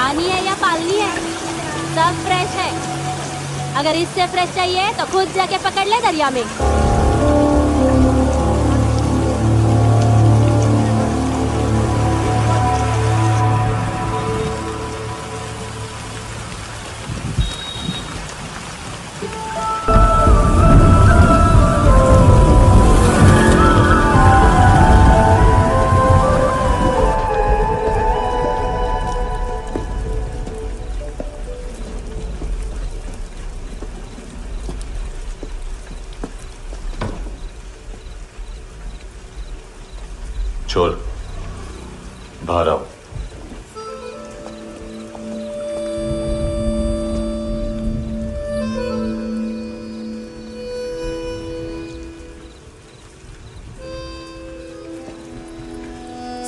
पानी है या पालनी है, सब फ्रेश है। अगर इससे फ्रेश चाहिए तो खुद जाके पकड़ ले दरिया में। छोड़, बाहर आओ।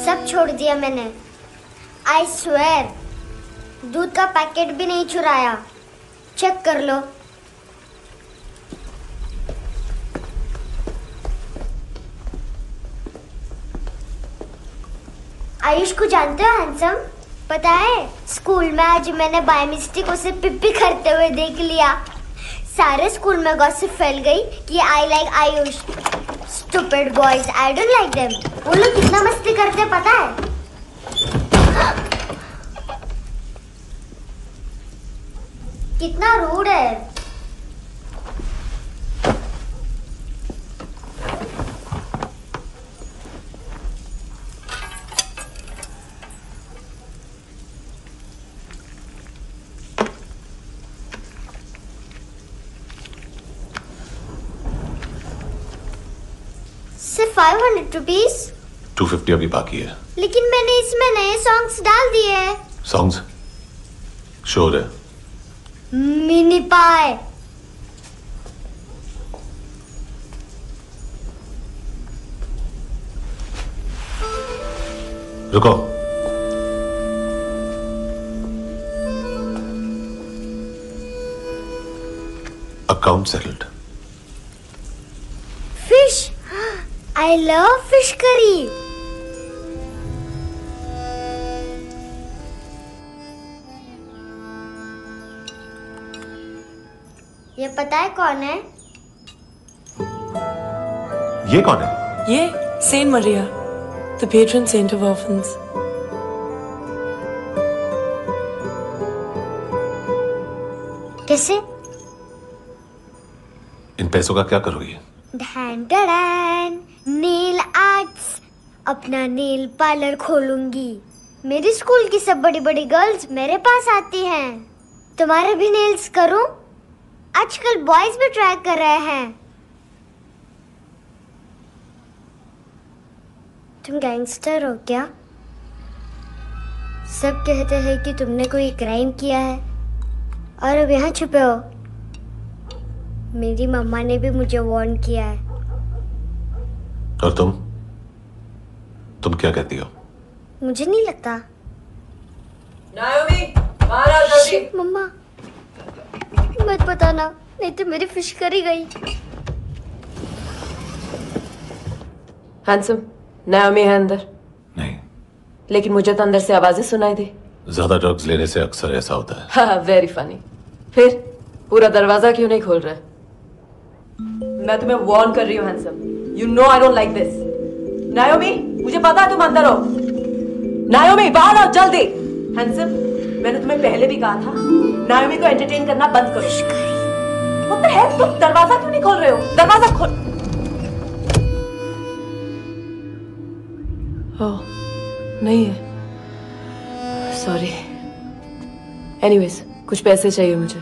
सब छोड़ दिया मैंने। आई स्वेर, दूध का पैकेट भी नहीं चुराया। चेक कर लो। आयुष को जानते हो हैंडसम? पता है, स्कूल में आज मैंने बाय मिस्टेक उसे पिप्पी करते हुए देख लिया। सारे स्कूल में गॉसिप फैल गई कि I like Ayush. Stupid boys, I don't like them. वो लोग कितना मस्ती करते पता है? कितना रूड है। सिर्फ 500 रुपीज। 250 अभी बाकी है। लेकिन मैंने इसमें नए सॉन्ग्स डाल दिए हैं। सॉन्ग्स? शोर है। मिनी पाए। रुको। Account settled. Fish, I love fish curry. ये पता है कौन है? ये कौन है? ये Saint Maria, the patron saint of orphans. कैसे? इन पैसों का क्या करोगी? ढैन ढैन, नेल आर्ट्स। अपना नेल पार्लर खोलूंगी। मेरी स्कूल की सब बड़ी बड़ी गर्ल्स मेरे पास आती हैं। तुम्हारे भी नेल्स करूं? आजकल बॉयज भी ट्राई कर रहे हैं। तुम गैंगस्टर हो क्या? सब कहते हैं कि तुमने कोई क्राइम किया है और अब यहाँ छुपे हो। मेरी मम्मा ने भी मुझे वार्न किया है। और तुम क्या कहती हो? मुझे नहीं लगता। नायोमी, बाहर आओ जल्दी। शिट, मम्मा मत बताना, नहीं तो मेरी फिश करी गई। हैंडसम, नायोमी है अंदर। नहीं। लेकिन मुझे तो अंदर से आवाजें सुनाई दी। ज्यादा ड्रग्स लेने से अक्सर ऐसा होता है। हाँ, वेरी फनी। फिर पूरा दरवाजा क्यों नहीं खोल रहे? मैं तुम्हें वार्न कर रही हूँ handsome. You know I don't like this. नायोमी, मुझे पता है तुम अंदर हो। नायोमी, बाहर आओ जल्दी। हैंडसम, मैंने तुम्हें पहले भी कहा था नायोमी को एंटरटेन करना बंद करो। What the hell? तुम दरवाजा क्यों नहीं खोल रहे हो? दरवाजा खोल। ओह, नहीं है। सॉरी। एनीवेज, कुछ पैसे चाहिए मुझे।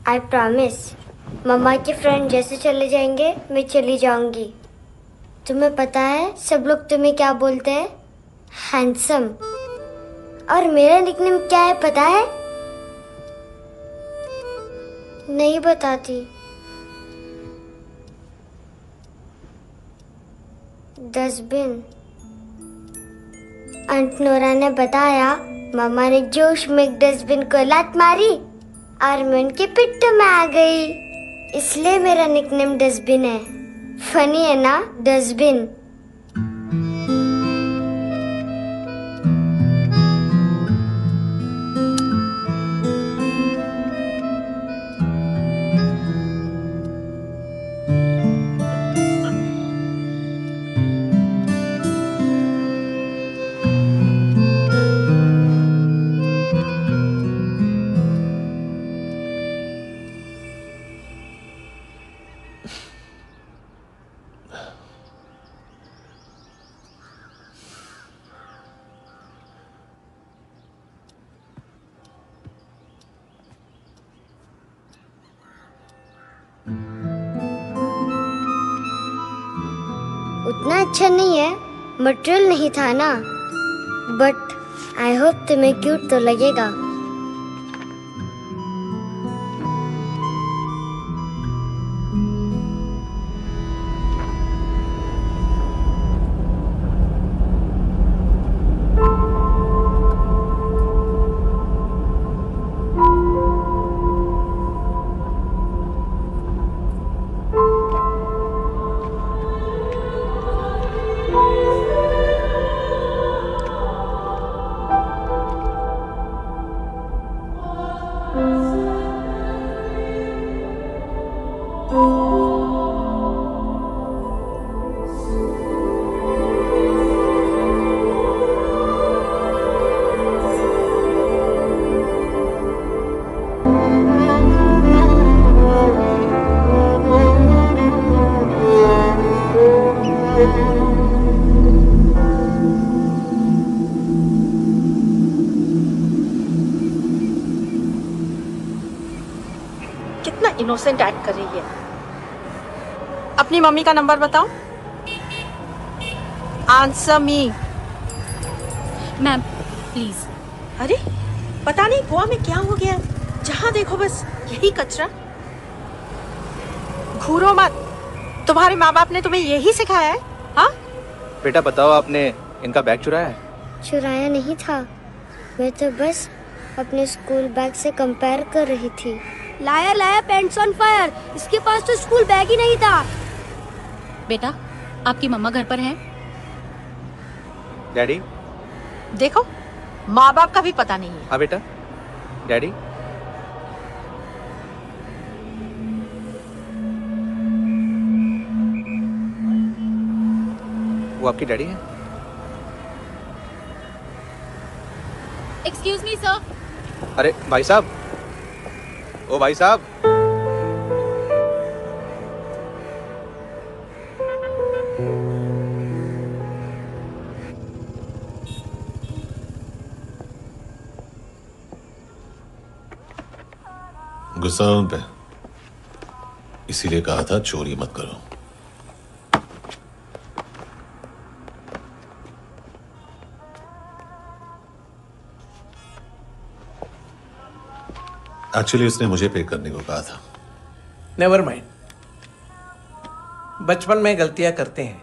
I promise. मम्मा के फ्रेंड जैसे चले जाएंगे मैं चली जाऊंगी। तुम्हें पता है सब लोग तुम्हें क्या बोलते हैं? हैंडसम। और मेरा निकनेम क्या है पता है? नहीं बताती। डस्टबिन। आंट नोरा ने बताया मामा ने जोश में एक डस्टबिन को लात मारी और मैं उनके पिट्ठू में आ गई, इसलिए मेरा निकनेम डस्टबिन है। फनी है ना डस्टबिन? उतना अच्छा नहीं है, मटेरियल नहीं था ना, बट आई होप तुम्हें क्यूट तो लगेगा। इनोसेंट एक्ट कर रही है। अपनी मम्मी का नंबर बताओ। Answer me. Ma'am please. अरे पता नहीं गोवा में क्या हो गया, जहाँ देखो बस यही कचरा। घूरो मत, तुम्हारे माँ बाप ने तुम्हें यही सिखाया है? हाँ बेटा बताओ, आपने इनका बैग चुराया है? चुराया नहीं था, मैं तो बस अपने स्कूल बैग से कंपेयर कर रही थी। Liar liar pants on fire, इसके पास तो स्कूल बैग ही नहीं था। बेटा आपकी मम्मा घर पर हैं? डैडी देखो, माँ बाप का भी पता नहीं है। हाँ बेटा। डैडी वो आपकी डैडी है? Excuse me sir. अरे भाई साहब, ओ भाई साहब। गुस्सा है उन पे, इसीलिए कहा था चोरी मत करो। एक्चुअली उसने मुझे पे करने को कहा था। नेवर माइंड, बचपन में गलतियां करते हैं,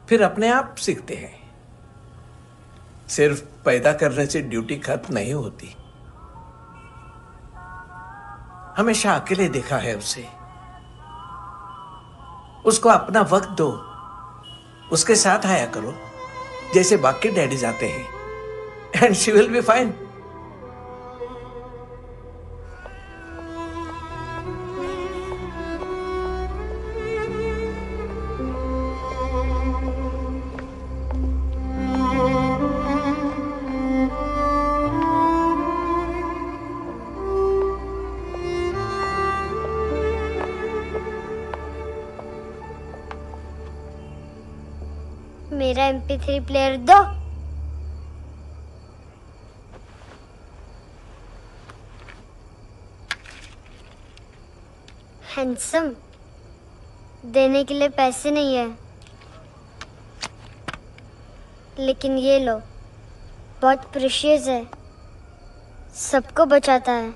फिर अपने आप सीखते हैं। सिर्फ पैदा करने से ड्यूटी खत्म नहीं होती। हमेशा अकेले देखा है उसे। उसको अपना वक्त दो, उसके साथ आया करो जैसे बाकी डैडीज आते हैं, and she will be fine. मेरा MP3 प्लेयर दो। हैंडसम, देने के लिए पैसे नहीं है, लेकिन ये लो, बहुत प्रेशियस है, सबको बचाता है।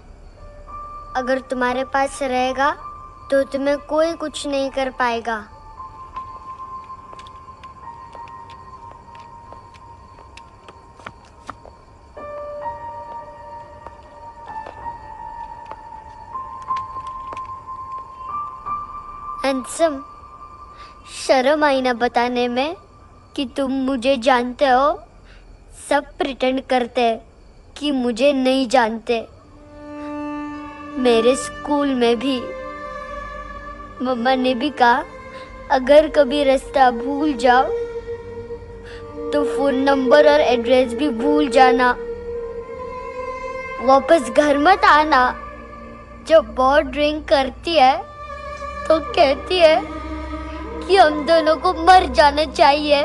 अगर तुम्हारे पास रहेगा तो तुम्हें कोई कुछ नहीं कर पाएगा। हैंडसम, शर्म आई ना बताने में कि तुम मुझे जानते हो। सब प्रिटेंड करते हैं कि मुझे नहीं जानते। मेरे स्कूल में भी मम्मा ने भी कहा, अगर कभी रास्ता भूल जाओ तो फोन नंबर और एड्रेस भी भूल जाना, वापस घर मत आना। जब बहुत ड्रिंक करती है तो कहती है कि हम दोनों को मर जाना चाहिए।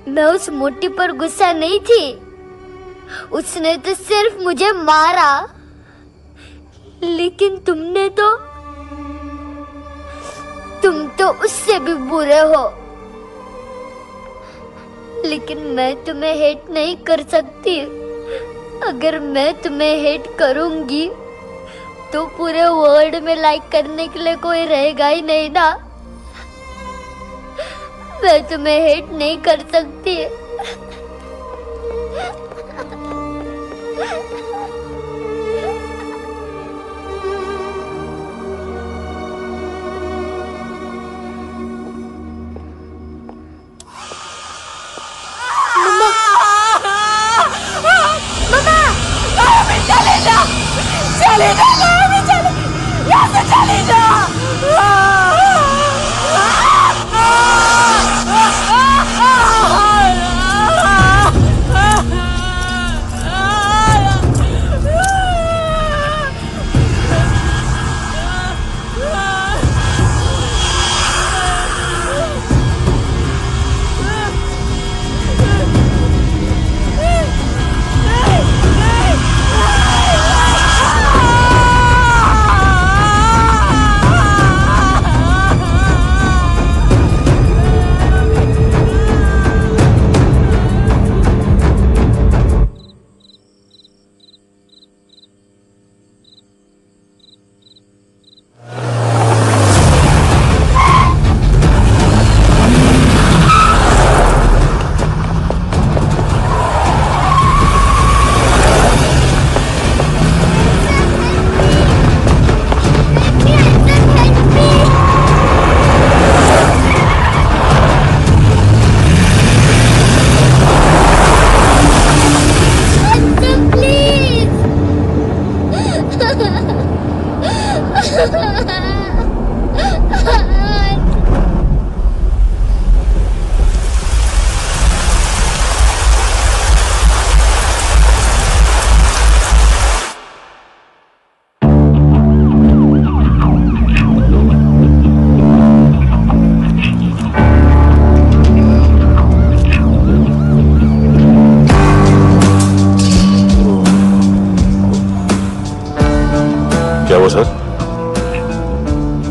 मैं उस मोटी पर गुस्सा नहीं थी, उसने तो सिर्फ मुझे मारा, लेकिन तुम तो उससे भी बुरे हो। लेकिन मैं तुम्हें हेट नहीं कर सकती। अगर मैं तुम्हें हेट करूंगी तो पूरे वर्ल्ड में लाइक करने के लिए कोई रहेगा ही नहीं ना। मैं तुम्हें हेट नहीं कर सकती।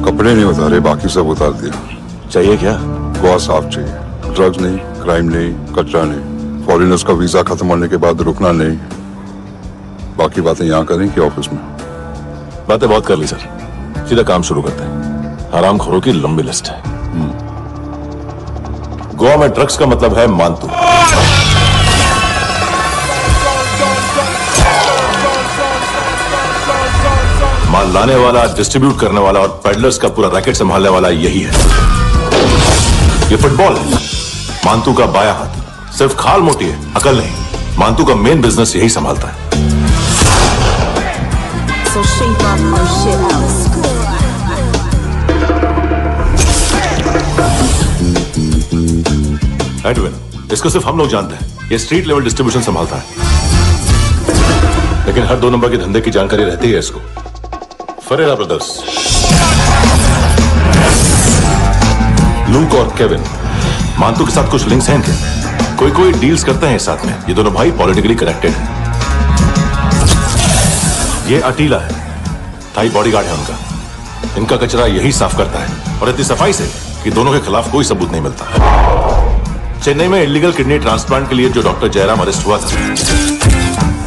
कपड़े नहीं उतारे, बाकी सब उतार दिया। चाहिए क्या? गोवा साफ चाहिए। ड्रग्स नहीं, क्राइम नहीं, कचरा नहीं। फॉरेनर्स का वीजा खत्म होने के बाद रुकना नहीं। बाकी बातें यहाँ करें कि ऑफिस में? बातें बहुत कर ली सर, सीधा काम शुरू करते हैं। हरामखोरों की लंबी लिस्ट है। गोवा में ड्रग्स का मतलब है मानतू। माल लाने वाला, डिस्ट्रीब्यूट करने वाला और पेडलर्स का पूरा रैकेट संभालने वाला यही है। ये फुटबॉल है, मानतू का बाया हाथ। सिर्फ खाल मोटी है, अकल नहीं। मानतू का मेन बिजनेस यही संभालता है। एडविन, इसको सिर्फ हम लोग जानते हैं। ये स्ट्रीट लेवल डिस्ट्रीब्यूशन संभालता है, लेकिन हर 2 नंबर के धंधे की जानकारी रहती है इसको। फरेरा ब्रदर्स, लूक और केविन, मानतू के साथ कुछ लिंक्स हैं इनके। कोई डील्स करते हैं साथ में। ये दोनों भाई पॉलिटिकली कनेक्टेड हैं। ये अटीला है, थाई बॉडीगार्ड है उनका। इनका कचरा यही साफ करता है और इतनी सफाई से कि दोनों के खिलाफ कोई सबूत नहीं मिलता। चेन्नई में इलीगल किडनी ट्रांसप्लांट के लिए जो डॉक्टर जयराम अरेस्ट हुआ था,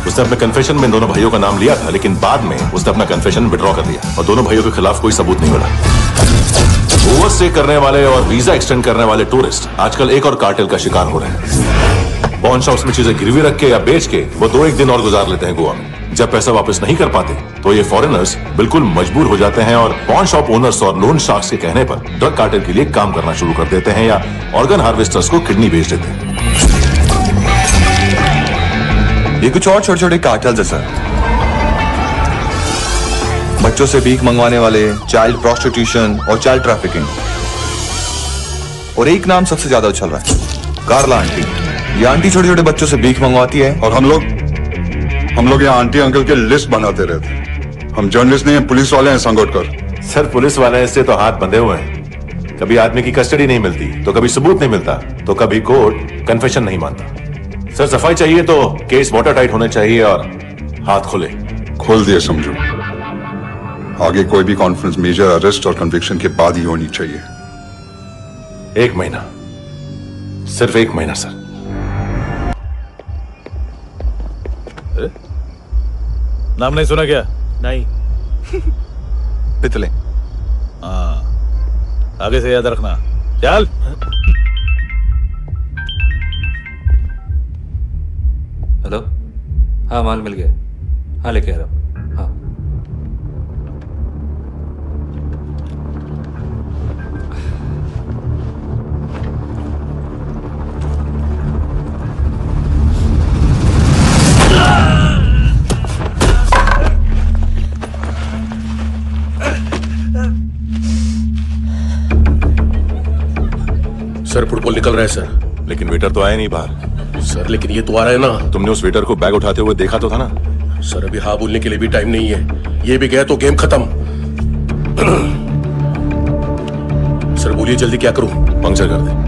उसने अपने कन्फेशन में दोनों भाइयों का नाम लिया था, लेकिन बाद में उसने अपना कन्फेशन विड्रॉ कर दिया और दोनों भाइयों के खिलाफ कोई सबूत नहीं मिला। ओवर स्टे करने वाले और वीजा एक्सटेंड करने वाले टूरिस्ट आजकल एक और कार्टेल का शिकार हो रहे हैं। पॉन शॉप्स में चीजें गिरवी रख के या बेच के वो 2-1 दिन और गुजार लेते हैं गोवा में। जब पैसा वापस नहीं कर पाते तो ये फॉरेनर्स बिल्कुल मजबूर हो जाते हैं और पॉन शॉप ओनर्स और लोन शार्क्स के कहने पर ड्रग कार्टेल के लिए काम करना शुरू कर देते हैं या ऑर्गन हार्वेस्टर्स को किडनी बेच देते हैं। ये कुछ और छोटे छोटे कार्टेल्स है सर। बच्चों से भीख मंगवाने वाले, चाइल्ड प्रोस्टिट्यूशन और चाइल्ड ट्रैफिकिंग। और एक नाम सबसे ज्यादा उछल रहा है, कार्ला आंटी। ये आंटी छोटे छोटे बच्चों से भीख मंगवाती है और हम लोग यहाँ आंटी अंकल के लिस्ट बनाते रहते। हम जर्नलिस्ट नहीं हैं, पुलिस वाले हैं संगोटकर। सर पुलिस वाले इससे तो हाथ बंधे हुए हैं। कभी आदमी की कस्टडी नहीं मिलती तो कभी सबूत नहीं मिलता तो कभी कोर्ट कन्फेशन नहीं मानता। सर सफाई चाहिए तो केस वाटर टाइट होने चाहिए और हाथ खुले। खोल दिए समझो। आगे कोई भी कॉन्फ्रेंस मेजर अरेस्ट और कन्विक्शन के बाद ही होनी चाहिए। 1 महीना, सिर्फ 1 महीना सर। नाम नहीं सुना क्या? नहीं। पितले। हाँ, आगे से याद रखना। चल। हेलो, हाँ माल मिल गया। हाँ लेके आ रहा हूँ। हाँ सर फुटबॉल निकल रहा है सर। लेकिन वेटर तो आया नहीं बाहर। सर लेकिन ये तो आ रहा है ना। तुमने उस वेटर को बैग उठाते हुए देखा तो था ना। सर अभी हाँ बोलने के लिए भी टाइम नहीं है। ये भी गया तो गेम खत्म। सर बोलिए जल्दी क्या करूं? पंक्चर कर दे।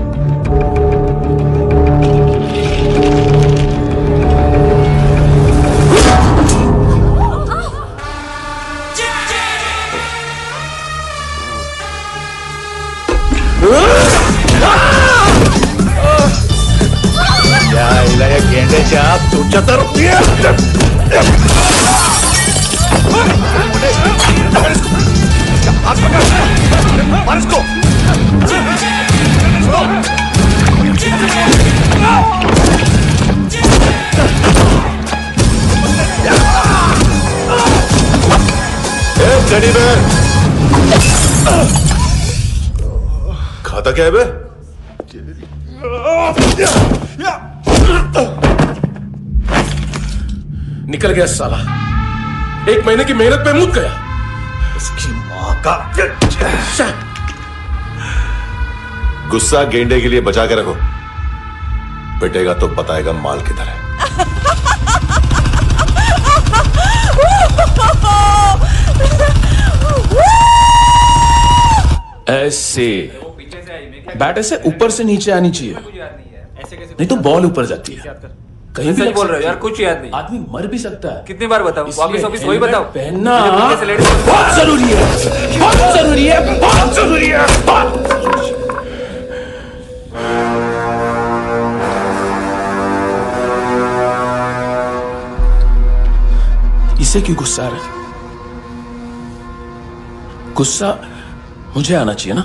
गेंडे से आप चुचतर इसको। टेडी बेयर खाता क्या है बे? निकल गया साला। 1 महीने की मेहनत पे मुक गया। इसकी मां का गुस्सा गेंडे के लिए बचा के रखो, पिटेगा तो बताएगा माल किधर है। ऐसे बैट ऐसे ऊपर से नीचे आनी चाहिए, नहीं तो बॉल ऊपर जाती है। कहीं भी बोल रहे हो यार, कुछ याद नहीं। आदमी मर भी सकता है। कितनी बार बताऊं? वापिस ऑफिस वही बताओ। पहनना बहुत जरूरी है, बहुत जरूरी है, बहुत जरूरी है। इसे क्यों गुस्सा आ रहा है? गुस्सा मुझे आना चाहिए ना।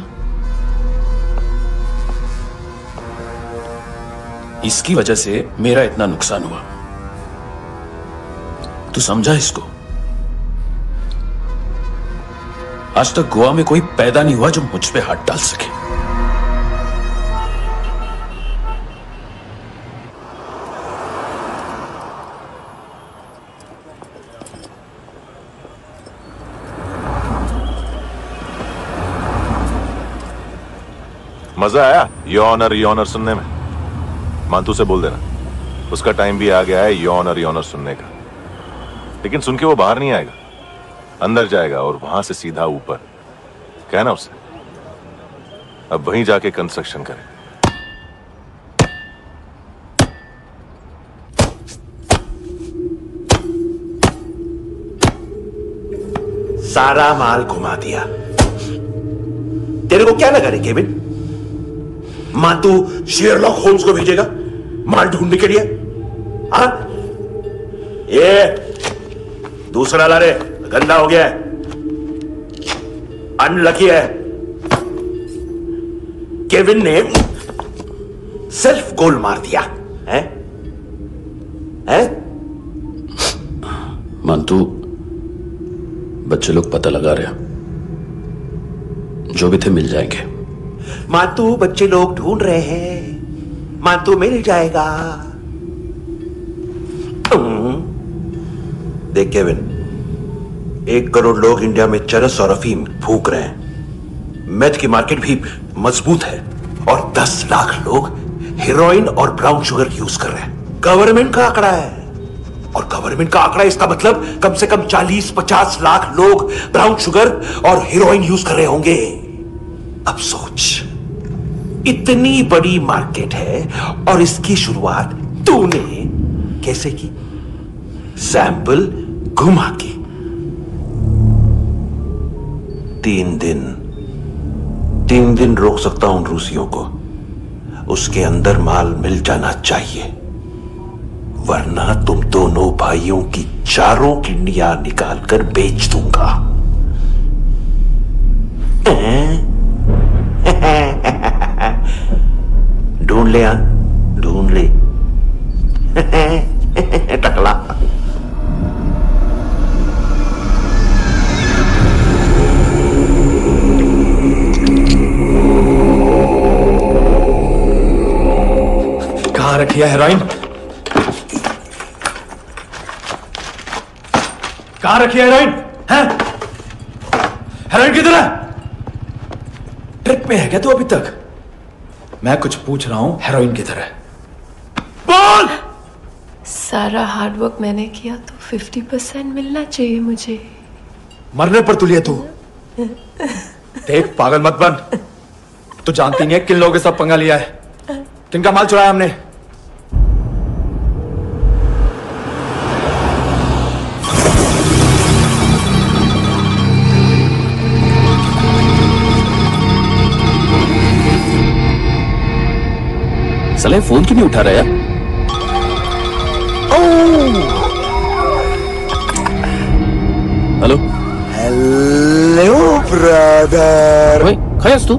इसकी वजह से मेरा इतना नुकसान हुआ। तू समझा इसको? आज तक गोवा में कोई पैदा नहीं हुआ जो मुझ पे हाथ डाल सके। मजा आया योनर सुनने में? मानतू से बोल देना, उसका टाइम भी आ गया है योनर सुनने का। लेकिन सुन के वो बाहर नहीं आएगा, अंदर जाएगा और वहां से सीधा ऊपर। कहना उसे अब वहीं जाके कंस्ट्रक्शन करे। सारा माल घुमा दिया। तेरे को क्या लगा रे केविन? मां तू शेरलॉक होम्स को भेजेगा माल ढूंढने के लिए? हाँ, ये दूसरा ला रे, गंदा हो गया है, अनलकी है। केविन ने सेल्फ गोल मार दिया है? मानतू, बच्चे लोग पता लगा रहे हैं, जो भी थे मिल जाएंगे। मातू, बच्चे लोग ढूंढ रहे हैं, मातू मिल जाएगा। देख केविन, 1 करोड़ लोग इंडिया में चरस और अफीम फूक रहे हैं। मेथ की मार्केट भी मजबूत है और 10 लाख लोग हेरोइन और ब्राउन शुगर यूज कर रहे हैं। गवर्नमेंट का आंकड़ा है, और गवर्नमेंट का आंकड़ा, इसका मतलब कम से कम 40-50 लाख लोग ब्राउन शुगर और हेरोइन यूज कर रहे होंगे। अब सोच, इतनी बड़ी मार्केट है और इसकी शुरुआत तूने कैसे की? सैंपल घुमा के। 3 दिन रोक सकता हूं रूसियों को, उसके अंदर माल मिल जाना चाहिए, वरना तुम दोनों भाइयों की 4 किडनियां निकालकर बेच दूंगा। ढूंढ ले, ढूंढ ले टकला। कहां रखी है हेरोइन? कहां रखी है हेरोइन? हेरोइन किधर है? ट्रिप पे है क्या तू अभी तक? मैं कुछ पूछ रहा हूं, हेरोइन किधर है? बोल! सारा हार्डवर्क मैंने किया तो 50% मिलना चाहिए मुझे। मरने पर तुलिए तू। देख, पागल मत बन। तू जानती नहीं है किन लोगों के साथ पंगा लिया है, किनका माल चुराया हमने। साले फोन क्यों नहीं उठा रहा यार? Hello hello brother. खैस तू?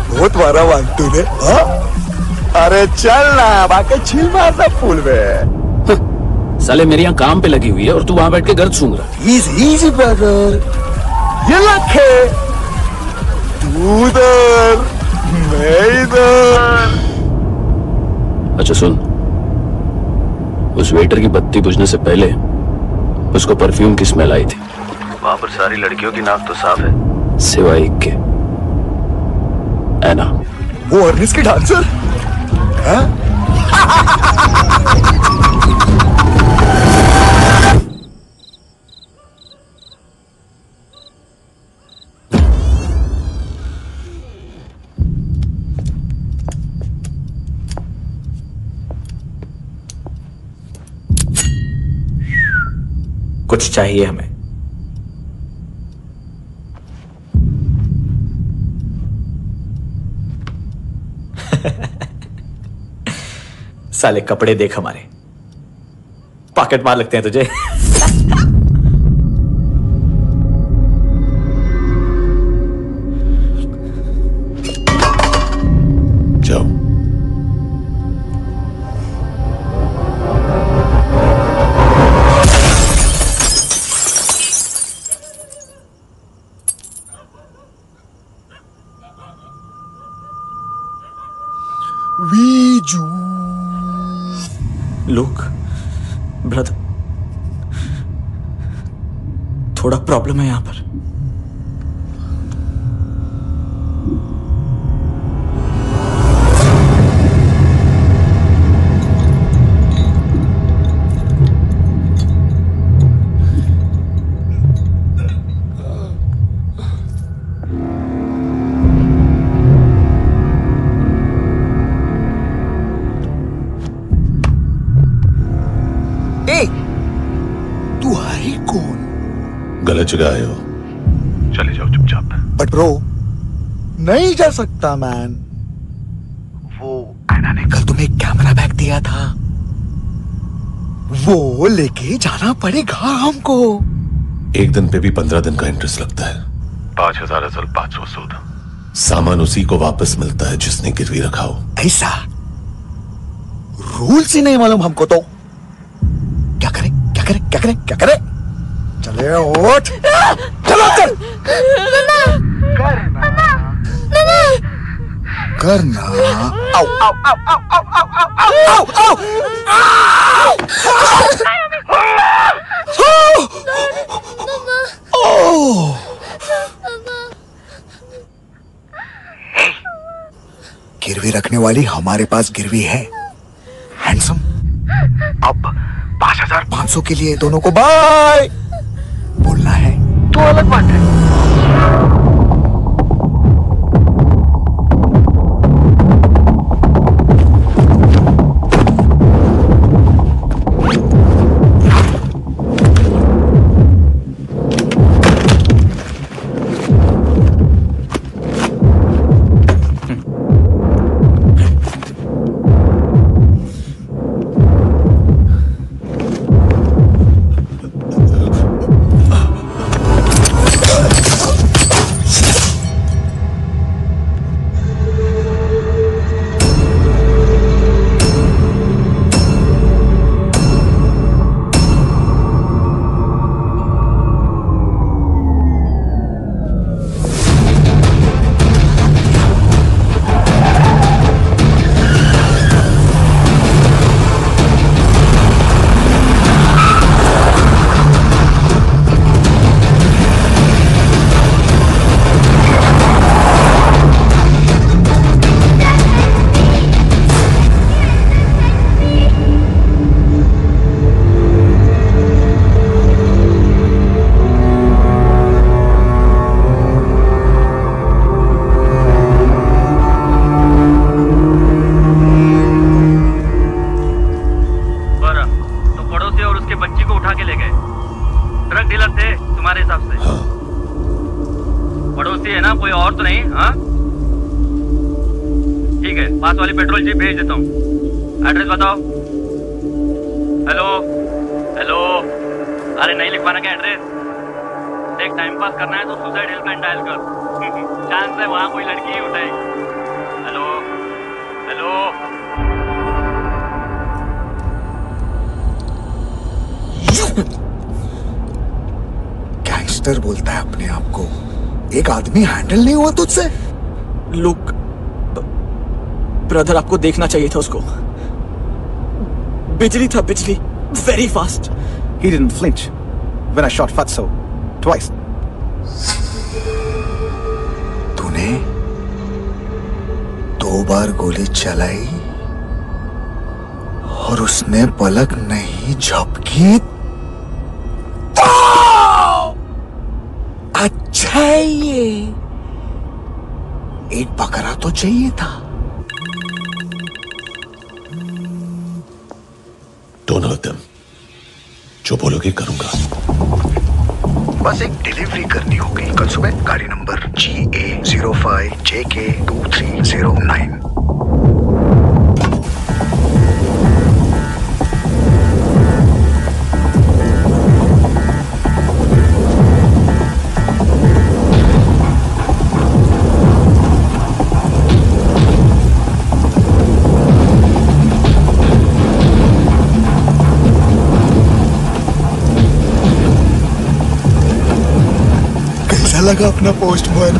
बहुत मारा मानतू ने। अरे चल ना, बाकी छिल मारना फूल में। साले मेरी यहाँ काम पे लगी हुई है और तू वहां बैठ के गर्द सूंघ रहा। इजी ब्रदर, ये लखे तू उधर, मैं इधर। अच्छा सुन, उस वेटर की बत्ती बुझने से पहले उसको परफ्यूम की स्मेल आई थी। वहां पर सारी लड़कियों की नाक तो साफ है, सिवाय एक के, एना। वो अर्निस की डांसर है? कुछ चाहिए हमें। साले कपड़े देख हमारे, पॉकेट मार लगते हैं तुझे। जाओ। लुक ब्रदर, थोड़ा प्रॉब्लम है यहां पर। तू है कौन? गलत जगह आए हो, चले जाओ चुपचाप। बट ब्रो, नहीं जा सकता मैन। वो ऐना ने कल तुम्हें कैमरा बैग दिया था, वो लेके जाना पड़ेगा हमको। एक दिन पे भी 15 दिन का इंटरेस्ट लगता है। 5,000 असल 500 सूद। सामान उसी को वापस मिलता है जिसने गिरवी रखा हो। ऐसा रूल्स ही नहीं मालूम हमको तो। क्या करें क्या करें क्या करें क्या करें? चले उठ, चलो कर करना। आओ आओ आओ आओ आओ आओ आओ आओ आओ। गिरवी रखने वाली हमारे पास गिरवी है हैंडसम। अब 5,500 के लिए दोनों को बाय बोलना है तो अलग बात है। पेट्रोल जीप भेज देता हूँ। एड्रेस बताओ। हेलो हेलो, अरे नहीं लिखवाना क्या एड्रेस? देख टाइम पास करना है तो सुसाइड हेल्पलाइन डायल कर। चांस है वहाँ कोई लड़की ही उठाएगी। Hello hello. गैंगस्टर बोलता है अपने आप को। एक आदमी हैंडल नहीं हुआ तुझसे? लुक ब्रदर, आपको देखना चाहिए था उसको। बिजली था, बिजली, very fast. He didn't flinch when I shot Fatso twice. तूने 2 बार गोली चलाई और उसने पलक नहीं झपकी तो अच्छा है ये। एक बकरा तो चाहिए था। Don't hurt them. जो बोलोगे करूंगा। बस एक डिलीवरी करनी होगी कल सुबह। गाड़ी नंबर GA05JK2309। लगा अपना पोस्टमैन।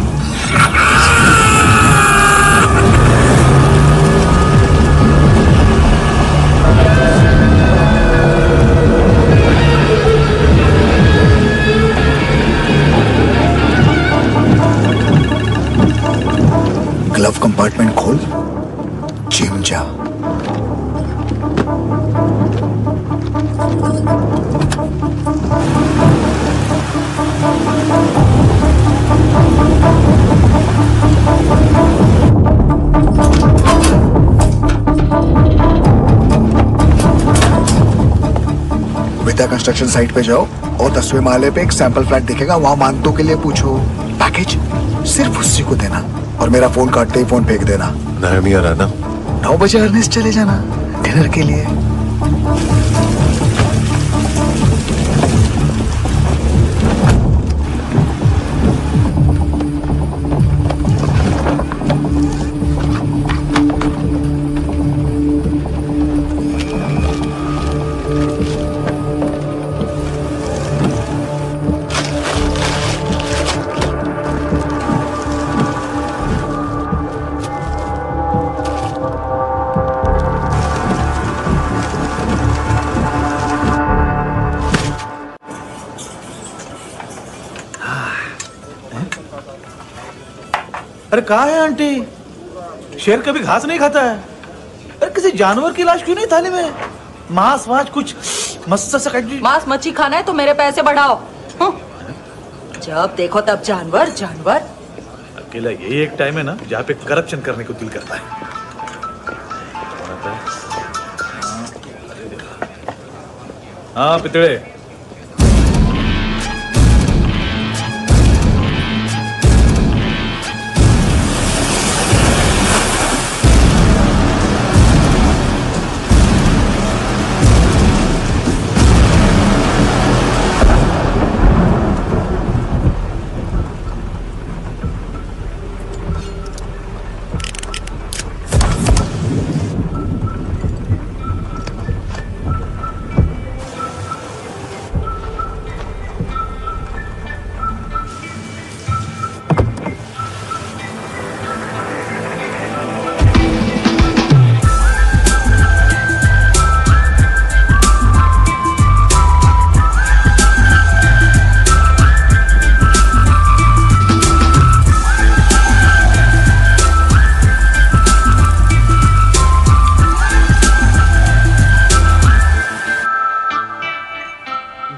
ग्लव कंपार्टमेंट खोल, जिम जा। सीधा कंस्ट्रक्शन साइट पे जाओ और 10वें माले पे एक सैंपल फ्लैट दिखेगा, वहां मानतों के लिए पूछो। पैकेज सिर्फ उसी को देना और मेरा फोन काटते ही फोन फेंक देना। नायोमी आ रहा ना? 9 बजे अर्नेस्ट चले जाना डिनर के लिए। अरे कहाँ है आंटी? शेर कभी घास नहीं खाता है। अरे किसी जानवर की लाश क्यों नहीं थाली में? मांस वाच कुछ मस्त सा मांस मच्छी खाना है तो मेरे पैसे बढ़ाओ। जब देखो तब जानवर जानवर। अकेला यही एक टाइम है ना जहाँ पे करप्शन करने को दिल करता है। हाँ पितड़े,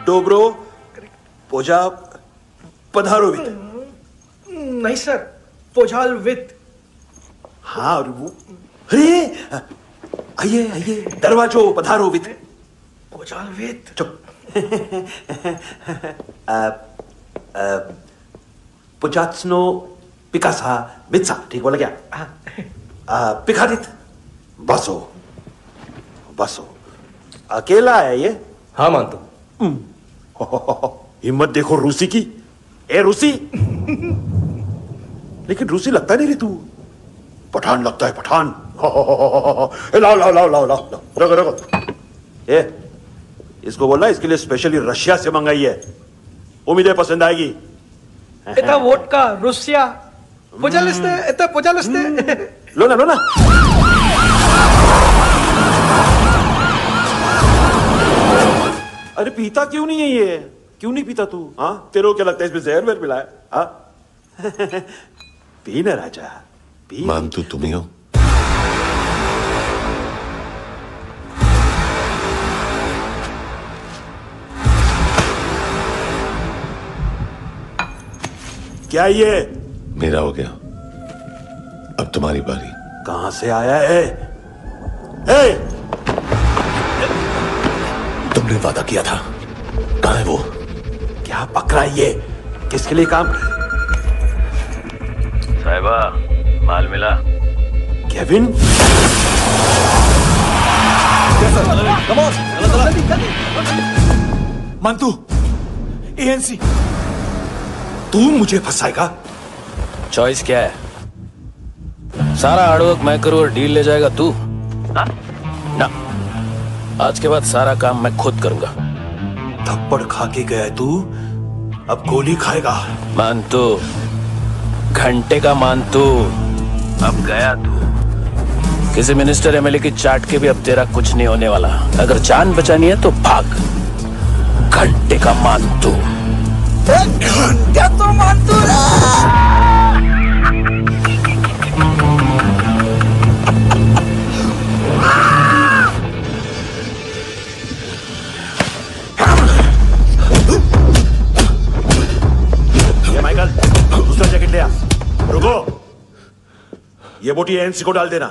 डोब्रो पोजा पधारोवित। नहीं सर, पोजाल वित। हाँ और वो, अरे आइए आइए, दरवाजो पधारोवित। पोजाल वित। चुप। पुचात्सनो पिकासा मित्सा, ठीक बोला क्या? पिकादित बसो बसो। अकेला है ये? हाँ मानतो। हिम्मत देखो रूसी की। ए रूसी, लेकिन रूसी लगता नहीं रे तू, पठान लगता है पठान। लाओ लाओ लाओ लाओ लाओ, रखो रखो। ए इसको बोलना इसके लिए स्पेशली रशिया से मंगाई है, उम्मीद है पसंद आएगी। इतना वोडका रुसिया पोजालिस्ते, इतना पोजालिस्ते। लो ना लो ना। अरे पीता क्यों नहीं है ये? क्यों नहीं पीता तू? हाँ तेरे को क्या लगता है इसमें जहर वहर मिला है? हाँ पी ना राजा पी। मानतू तुम ही हो? क्या ये? मेरा हो गया, अब तुम्हारी बारी। कहां से आया है? ए! तुमने वादा किया था, कहां है वो? क्या पकड़ा ये? किसके लिए काम? साहिबा माल मिला? केविन? मंतू, एएनसी, तू मुझे फंसाएगा? चॉइस क्या है? सारा हार्डवर्क मैं करूं और डील ले जाएगा तू? ना, आज के बाद सारा काम मैं खुद करूंगा। थप्पड़ खा के गया तू, अब गोली खाएगा। मानतू, घंटे का मानतू, अब गया तू। किसी मिनिस्टर एमएलए की चाट के भी अब तेरा कुछ नहीं होने वाला। अगर जान बचानी है तो भाग। घंटे का मानतू। घंटे तो मानतू माइकल, दूसरा जैकेट ले आ। रुको, ये बोटी एएनसी को डाल देना।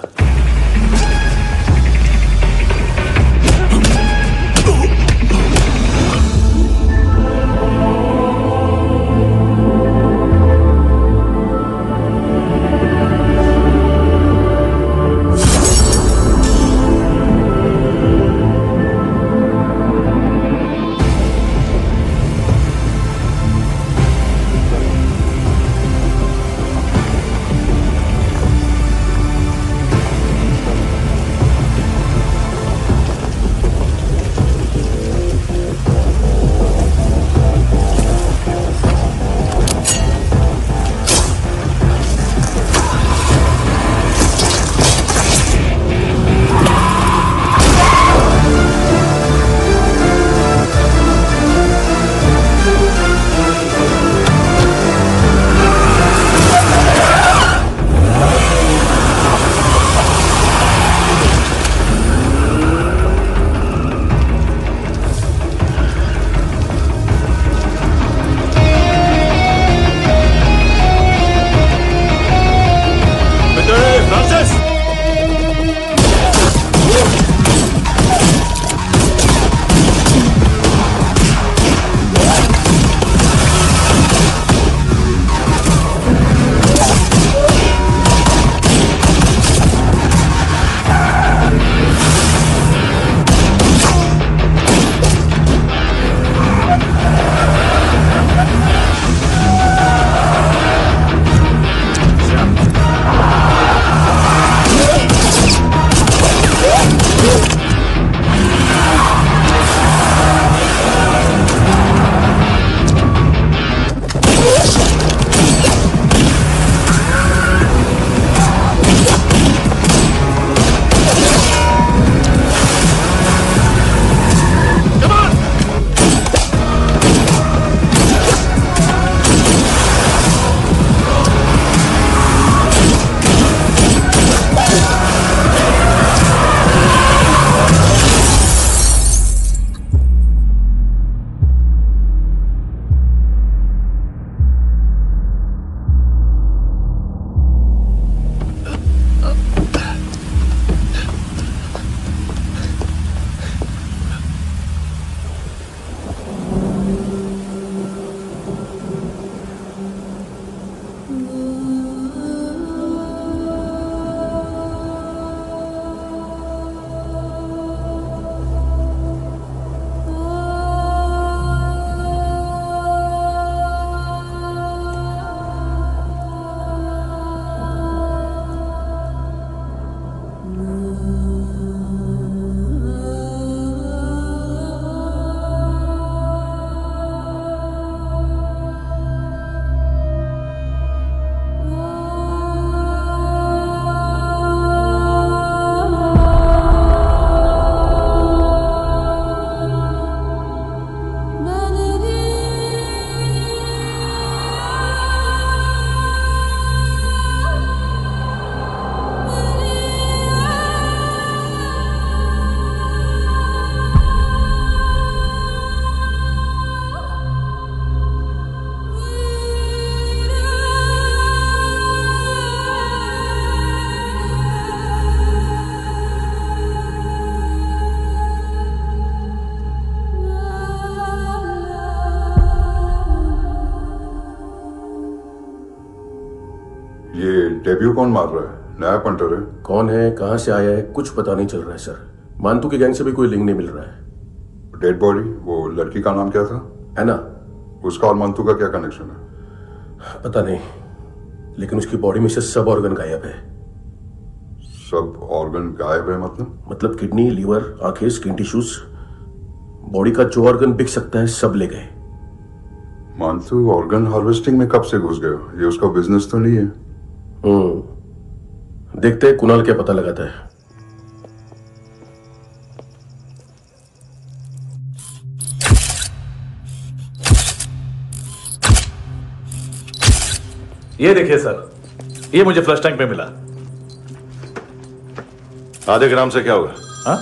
डेब्यू कौन मार रहा है? नया पंटर है। कौन है, कहां से आया है, कुछ पता नहीं चल रहा है सर। मानतू की गैंग से भी कोई लिंक नहीं मिल रहा है। डेड बॉडी, वो लड़की का नाम क्या था? एना। उसका और मानतू का क्या कनेक्शन है? पता नहीं, लेकिन उसकी बॉडी में से सब ऑर्गन गायब है। सब ऑर्गन गायब है मतलब किडनी, लीवर, आंखें, स्किन टिश्यूज, बॉडी का जो ऑर्गन बिक सकता है सब ले गए। मानतू ऑर्गन हार्वेस्टिंग में कब से घुस गए? ये उसका बिजनेस तो नहीं है? देखते हैं कुणाल क्या पता लगाता है। ये देखिए सर, ये मुझे फ्लश टैंक में मिला। आधे ग्राम से क्या होगा? हाँ?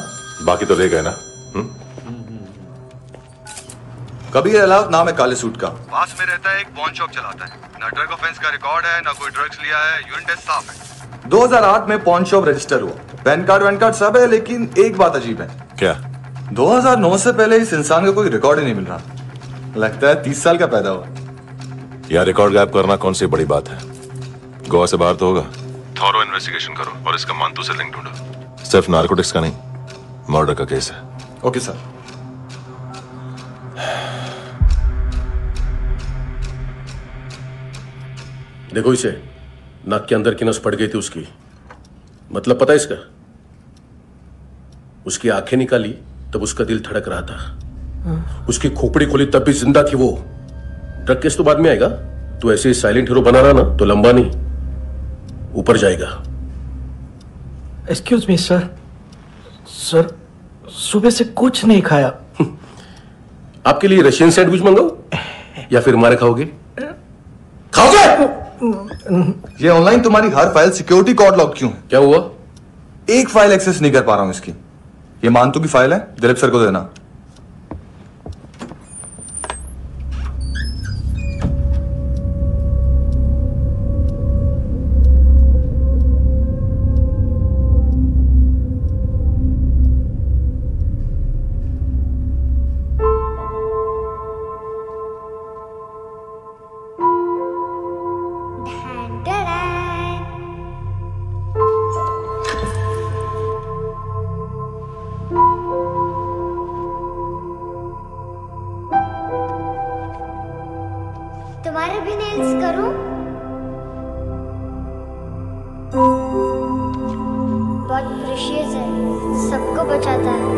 बाकी तो ले गए ना? कबीर अलाउद नाम है काले सूट का, पास में रहता है, एक पॉन शॉप चलाता है। ना ड्रग ऑफेंस का रिकॉर्ड है, ना कोई ड्रग्स लिया है, यूरिन टेस्ट साफ है। 2008 में पॉन शॉप रजिस्टर हुआ, पैन कार्ड वैन कार्ड सब है, लेकिन एक बात अजीब है। क्या? 2009 से पहले इस इंसान का कोई रिकॉर्ड ही नहीं मिल रहा। लगता है 30 साल का पैदा हुआ। यार रिकॉर्ड गायब करना कौन सी बड़ी बात है? गोवा से बाहर तो होगा। थॉरो इन्वेस्टिगेशन करो और इसका मानतू से लिंक ढूंढो। सिर्फ नारकोटिक्स का नहीं, मर्डर का केस है। Okay sir. देखो इसे, नाक के अंदर की नस पड़ गई थी उसकी। मतलब पता है इसका? उसकी आंखें निकाली तब उसका दिल धड़क रहा था। उसकी खोपड़ी खोली तब भी जिंदा थी वो। ड्रग केस तो बाद में आएगा। तो ऐसे साइलेंट हीरो बना रहा ना तो लंबा नहीं, ऊपर जाएगा। एक्सक्यूज मी सर, सर सुबह से कुछ नहीं खाया। आपके लिए रशियन सैंडविच मंगाओ या फिर मारे खाओगे? खाओगे? ये ऑनलाइन तुम्हारी हर फाइल सिक्योरिटी कोड लॉक क्यों है? क्या हुआ? एक फाइल एक्सेस नहीं कर पा रहा हूं इसकी। ये मानतू की फाइल है, दिलीप सर को देना। तुम्हारे भी नेल्स करूं? बहुत प्रेशियस है, सबको बचाता है।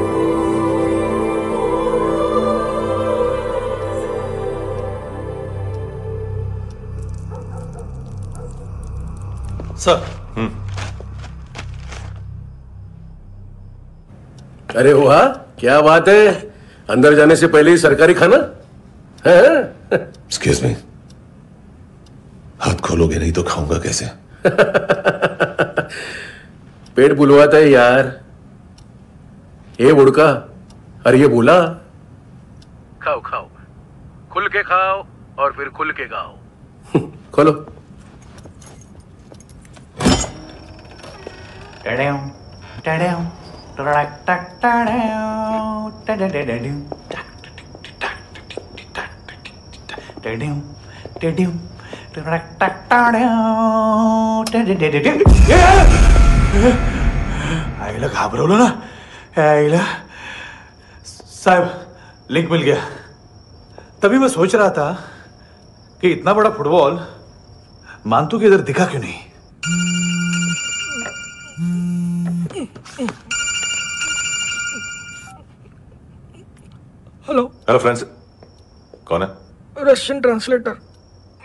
सर। अरे वाह, क्या बात है। अंदर जाने से पहले ही सरकारी खाना है? एक्सक्यूज मी, हाथ खोलोगे नहीं तो खाऊंगा कैसे? पेट बुलवाता है यार। ये बुड़का, अरे ये बोला। खाओ खाओ, खुल के खाओ और फिर खुल के गाओ। खोलो। आईला घाबरवलं ना। आईला साहब लिंक मिल गया। तभी मैं सोच रहा था कि इतना बड़ा फुटबॉल मानतू के इधर दिखा क्यों नहीं। हेलो हेलो फ्रेंड्स, कौन है? Russian translator.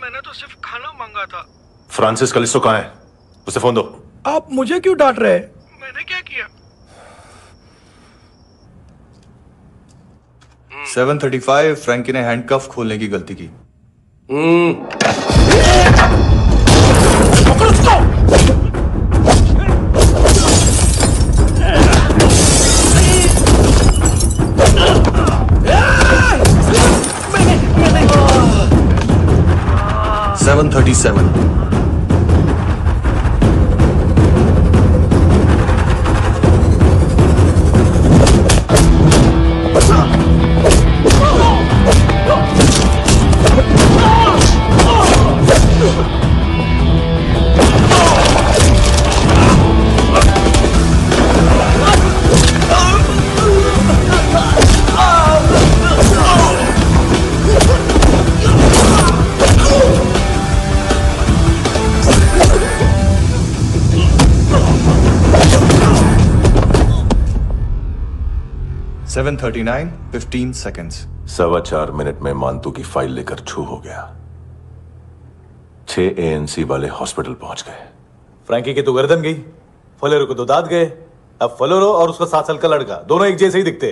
मैंने तो सिर्फ खाना मांगा था। फ्रांसिस कलिस्टो कहाँ है? उसे फोन दो। आप मुझे क्यों डांट रहे हैं? मैंने क्या किया? 735 फ्रैंकी ने हैंडकफ खोलने की गलती की। 7:39 15 seconds. 4.25 मिनट में मानतू की फाइल लेकर छू हो गया। 6 ANC वाले हॉस्पिटल पहुंच गए। फ्रैंकी की तो गर्दन गई, फलेरो को तो दांत गए। अब फलेरो और उसका 7 साल का लड़का दोनों एक जैसे ही दिखते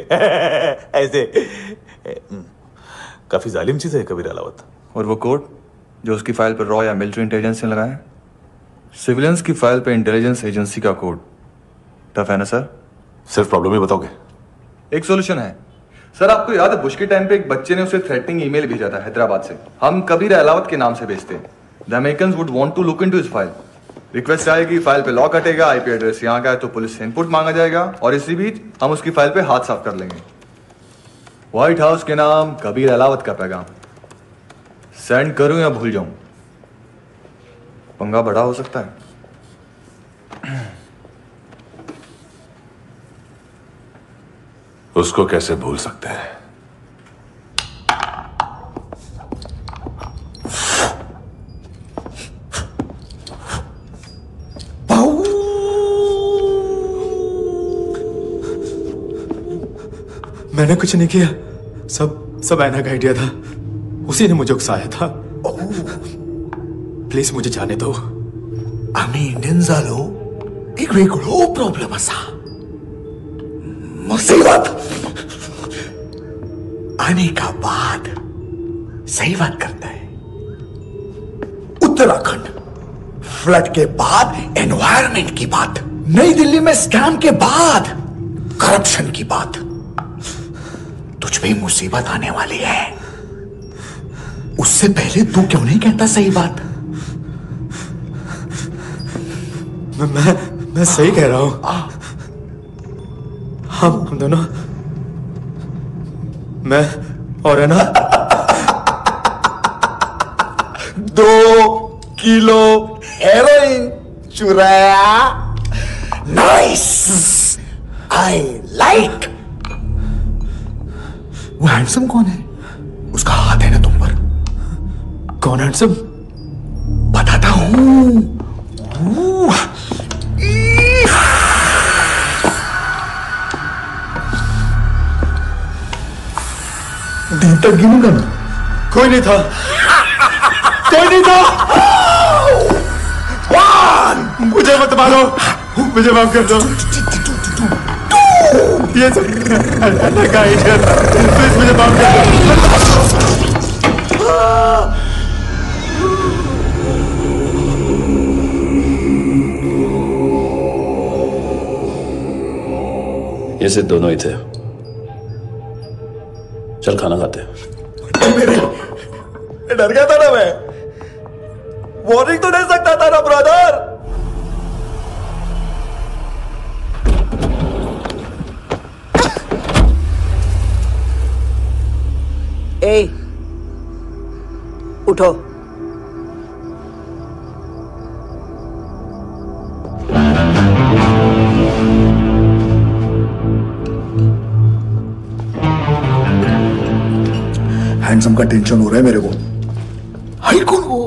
ऐसे। काफी जालिम चीज है कबीर अलावत। और वो कोड जो उसकी फाइल पर रॉ या मिलिट्री इंटेलिजेंस ने लगाया, सिविलियंस की फाइल पे इंटेलिजेंस एजेंसी का कोड। टफ है ना सर? सिर्फ प्रॉब्लम ही बताओगे? एक सॉल्यूशन है सर। आपको याद है बुश के टाइम पे एक बच्चे ने उसे थ्रेटनिंग ईमेल भेजा था हैदराबाद से। हम कबीर अलावत के नाम से भेजते हैं। The Americans would want to look into his file. Request आएगी, फाइल पे लॉक हटेगा, आईपी एड्रेस यहाँ का है तो पुलिस से इनपुट मांगा जाएगा और इसी बीच हम उसकी फाइल पे हाथ साफ कर लेंगे। व्हाइट हाउस के नाम कबीर अलावत का पैगाम। सेंड करूं या भूल जाऊं? पंगा बड़ा हो सकता है। उसको कैसे भूल सकते हैं? मैंने कुछ नहीं किया, सब ऐना का आइडिया था। उसी ने मुझे उकसाया था। प्लीज मुझे जाने दो। आम्ही इंडियन्सालो एक वेगळो प्रॉब्लेम असा, मुसीबत आने का बाद। सही बात करता है। उत्तराखंड फ्लड के बाद एनवायरनमेंट की बात, नई दिल्ली में स्कैम के बाद करप्शन की बात। तुझ पे मुसीबत आने वाली है, उससे पहले तू क्यों नहीं कहता सही बात? मैं सही कह रहा हूं। हम दोनों, मैं और है ना 2 किलो हेरोइन चुराया। Nice, I like. वो हैंडसम कौन है? उसका हाथ है ना तुम पर? कौन हैंडसम? बताता हूं। दिन तक गिनूंगा ना। कोई नहीं था, कोई नहीं था। मुझे मत मारो, मुझे माफ कर दो। ये सब का आइडिया था। प्लीज मुझे माफ कर दो। ये सिर्फ दोनों ही थे। चल खाना खाते हैं। डर गया था ना मैं। वार्निंग तो दे सकता था ना ब्रदर। ए, उठो। हैंडसम का टेंशन हो रहा है मेरे को। हाई कौन वो?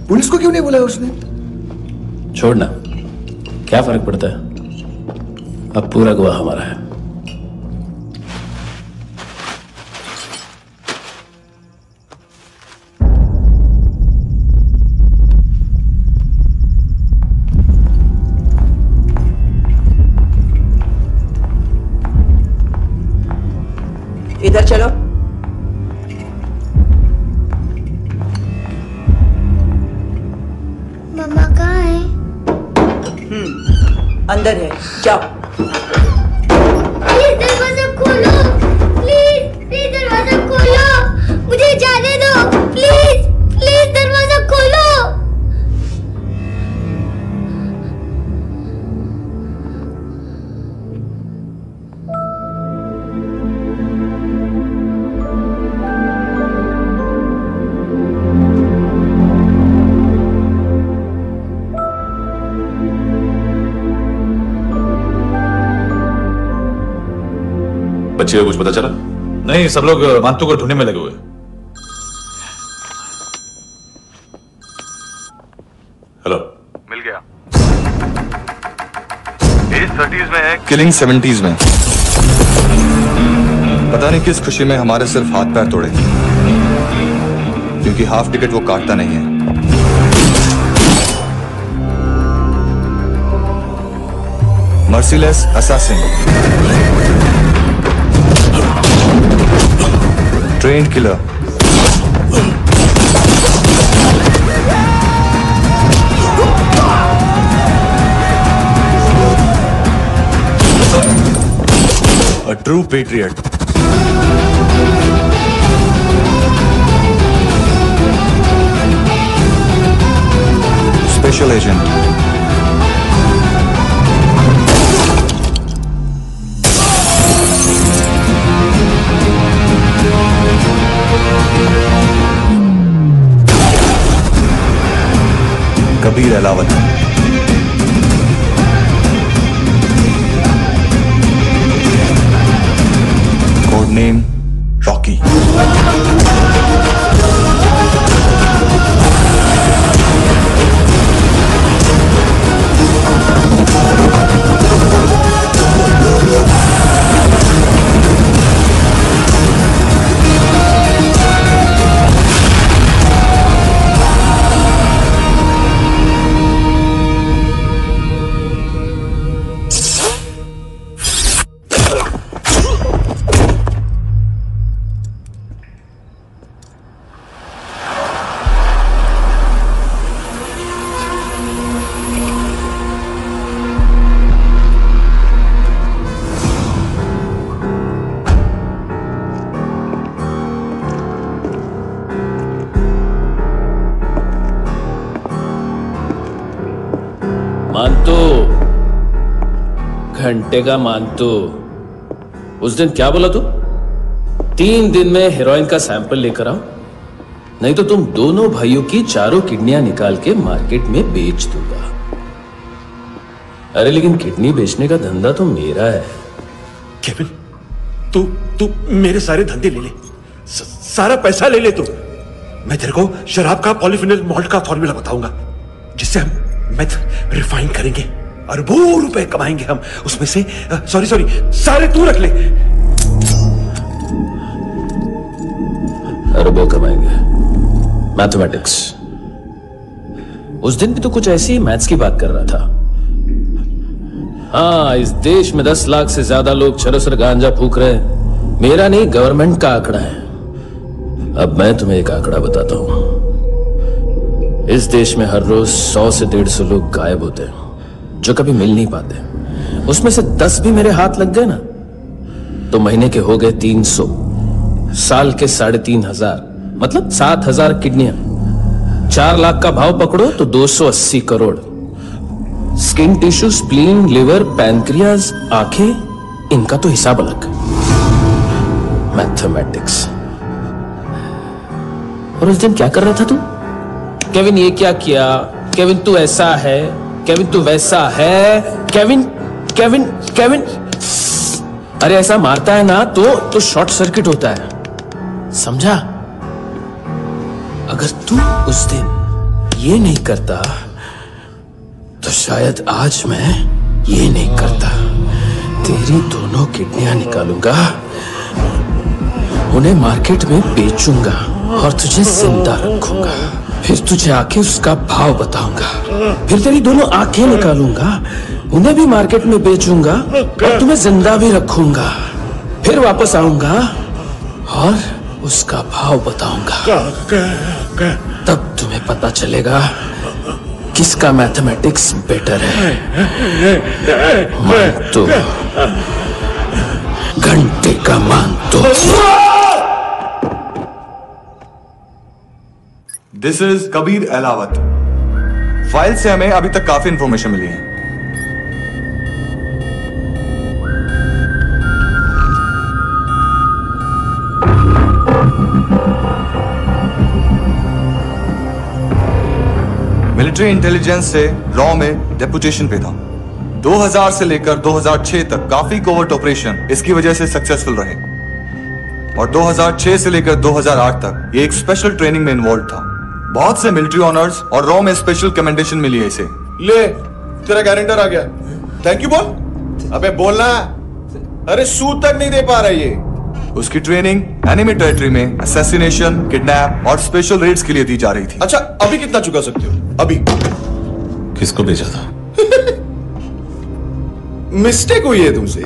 पुलिस को क्यों नहीं बुलाया उसने? छोड़ना, क्या फर्क पड़ता है? अब पूरा गवाह हमारा है। इधर चलो। मम्मा कहाँ है? अंदर है, जाओ। प्लीज दरवाजा खोलो, प्लीज दरवाजा खोलो, मुझे जाने दो, प्लीज दरवाजा खोलो। बच्चे को कुछ पता चला? नहीं, सब लोग मानतू को ढूंढने में लगे हुए। हेलो, मिल गया। एज 30s में है, किलिंग 70s में। पता नहीं किस खुशी में हमारे सिर्फ हाथ पैर तोड़े, क्योंकि हाफ टिकट वो काटता नहीं है। Merciless assassin, trained killer, a true patriot. Special agent. Kabir Alawat. Name Rocky. मानतो, घंटे का मानतो, उस दिन क्या बोला तू? 3 दिन में हेरोइन का सैंपल लेकर आओ, नहीं तो तुम दोनों भाइयों की चारों किडनियां निकाल के मार्केट में बेच दूंगा। अरे लेकिन किडनी बेचने का धंधा तो मेरा है। केविन, तू मेरे सारे धंधे ले ले, सारा पैसा ले ले तू। मैं तेरे को शराब का पॉलीफिनल मॉल्ट का फॉर्मूला बताऊंगा, जिससे हम मेथ रिफाइन करेंगे, अरबों रुपए कमाएंगे हम उसमें से। सॉरी सारे तू रख ले। अरबों कमाएंगे, मैथमेटिक्स। उस दिन भी तो कुछ ऐसी मैथ्स की बात कर रहा था। हाँ, इस देश में 10 लाख से ज्यादा लोग चरस और गांजा फूक रहे हैं। मेरा नहीं, गवर्नमेंट का आंकड़ा है। अब मैं तुम्हें एक आंकड़ा बताता हूं। इस देश में हर रोज 100 से 150 लोग गायब होते हैं, जो कभी मिल नहीं पाते। उसमें से 10 भी मेरे हाथ लग गए ना, तो महीने के हो गए 300, साल के 3500, मतलब 7000 किडनियां। 4 लाख का भाव पकड़ो तो 280 crore. Skin tissue, spleen, liver, pancreas, आंखें, इनका तो हिसाब अलग। मैथमेटिक्स। और उस दिन क्या कर रहा था तू? केविन ये क्या किया, केविन तू ऐसा है, केविन तू वैसा है, केविन केविन केविन। अरे ऐसा मारता है ना तो शॉर्ट सर्किट होता है, समझा? अगर तू उस दिन ये नहीं करता तो शायद आज मैं ये नहीं करता। तेरी दोनों किडनियां निकालूंगा, उन्हें मार्केट में बेचूंगा और तुझे जिंदा रखूंगा। फिर तुझे आके उसका भाव बताऊंगा। फिर तेरी दोनों आंखें निकालूंगा, उन्हें भी मार्केट में बेचूंगा और तुम्हें जिंदा भी रखूंगा। फिर वापस आऊंगा और उसका भाव बताऊंगा। तब तुम्हें पता चलेगा किसका मैथमेटिक्स बेटर है। मानतो, घंटे का मानतो। This is Kabir Ahlawat. File से हमें अभी तक काफी इंफॉर्मेशन मिली है। मिलिट्री इंटेलिजेंस से रॉ में डेपुटेशन पे था। 2000 से लेकर 2006 तक काफी कोवर्ट ऑपरेशन इसकी वजह से सक्सेसफुल रहे, और 2006 से लेकर 2008 तक ये एक स्पेशल ट्रेनिंग में इन्वॉल्व था। बहुत से मिलिट्री ऑनर्स और रॉ में स्पेशल कमेंडेशन मिली है इसे। ले, तेरा गारंटर आ गया। थैंक यू बोल। अबे बोलना। अरे सूद तक नहीं दे पा रहा ये। उसकी ट्रेनिंग एनिमी टेरिटरी में असैसिनेशन, किडनैप और स्पेशल रेड्स के लिए दी जा रही थी। अच्छा, अभी कितना चुका सकते हो? अभी किसको भेजा था? मिस्टेक हुई है तुमसे।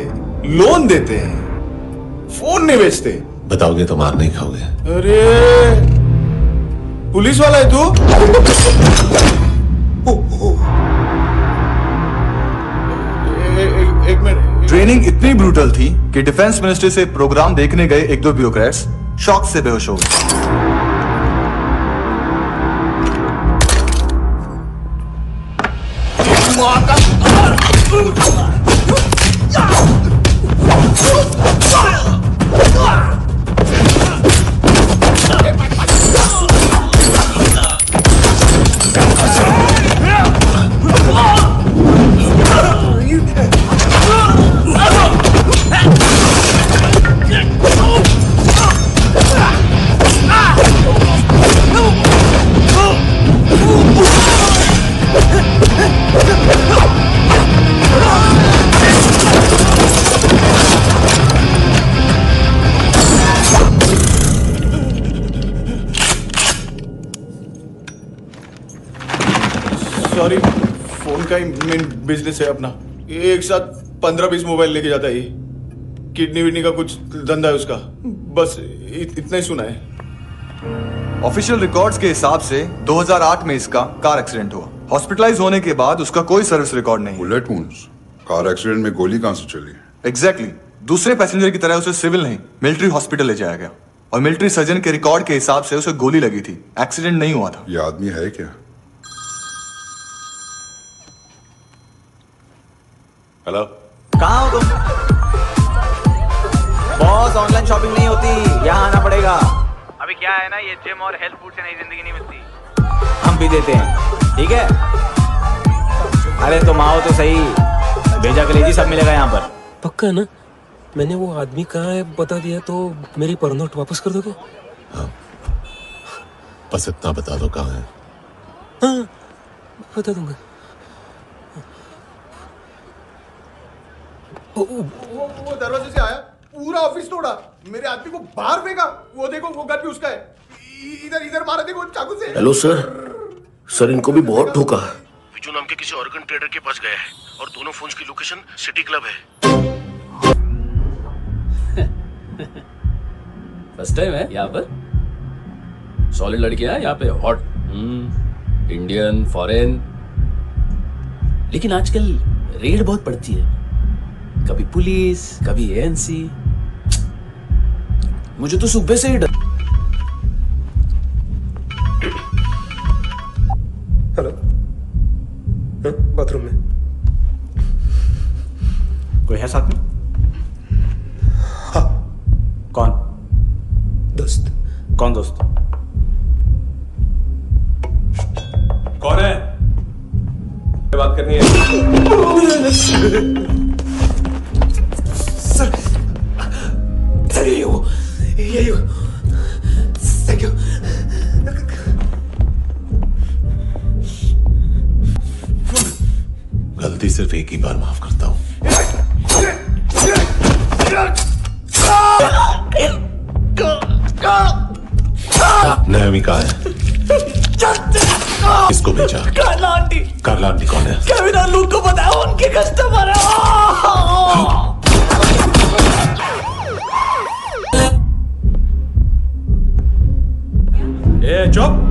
लोन देते हैं, फोन नहीं बेचते। बताओगे तो मार नहीं खाओगे। अरे पुलिस वाला है तू? एक मिनट। ट्रेनिंग इतनी ब्रूटल थी कि डिफेंस मिनिस्ट्री से प्रोग्राम देखने गए एक दो ब्यूरोक्रेट्स शॉक से बेहोश हो गए। सॉरी, फोन का ही मेन बिजनेस है अपना। एक साथ 15-20 मोबाइल लेके जाता है ये। किडनी विडनी का कुछ धंधा है उसका। बस इतना ही सुना है। ऑफिशियल रिकॉर्ड्स के हिसाब से 2008 में इसका कार एक्सीडेंट हुआ। हॉस्पिटलाइज होने के बाद उसका कोई सर्विस रिकॉर्ड नहीं। Bullet wounds? कार एक्सीडेंट में गोली कहां से चली? एग्जैक्टली। दूसरे पैसेंजर की तरह उसे सिविल नहीं, मिलिट्री हॉस्पिटल ले जाया गया और मिलिट्री सर्जन के रिकॉर्ड के हिसाब से उसे गोली लगी थी। एक्सीडेंट नहीं हुआ था। ये आदमी है क्या? हेलो, कहाँ हो तुम? बॉस, ऑनलाइन शॉपिंग नहीं होती, यहाँ आना पड़ेगा। अभी क्या है ना, ये जिम और हेल्थ फूड से नई जिंदगी नहीं मिलती। हम भी देते हैं, ठीक है? अरे तुम आओ तो सही, भेजा कलेजी सब मिलेगा यहाँ पर। पक्का ना? मैंने वो आदमी कहाँ है बता दिया तो मेरी पर नोट वापस कर दोगे? हाँ, बस इतना बता दो कहाँ है। हाँ, बता दूंगा। वो दरवाजे से आया, पूरा ऑफिस तोड़ा, मेरे आदमी को बाहर फेंका। वो देखो, वो गन भी उसका है। इधर मारा, देखो चाकू से। हेलो सर, इनको भी बहुत ठोका। विजू नाम के किसी ऑर्गन ट्रेडर के पास गया है और दोनों फोन्स की लोकेशन सिटी क्लब है। फर्स्ट टाइम है यहाँ पर। सॉलिड लड़कियां हैं यहाँ पे, हॉट, इंडियन, फॉरेन। लेकिन आजकल रेड बहुत पड़ती है, कभी पुलिस, कभी एएनसी। मुझे तो सुबह से ही डर। हेलो, बाथरूम में कोई है साथ में? हाँ। कौन? दोस्त। कौन दोस्त? कौन है? बात करनी है। सर, यही हो। Thank you. गलती सिर्फ एक ही बार माफ करता हूं। नयमी कहाँ है? किसको भेजा? कार्ला आंटी। कार्ला आंटी कौन है? केविन और लूक को बताया, उनके कस्टमर है। ए चुप।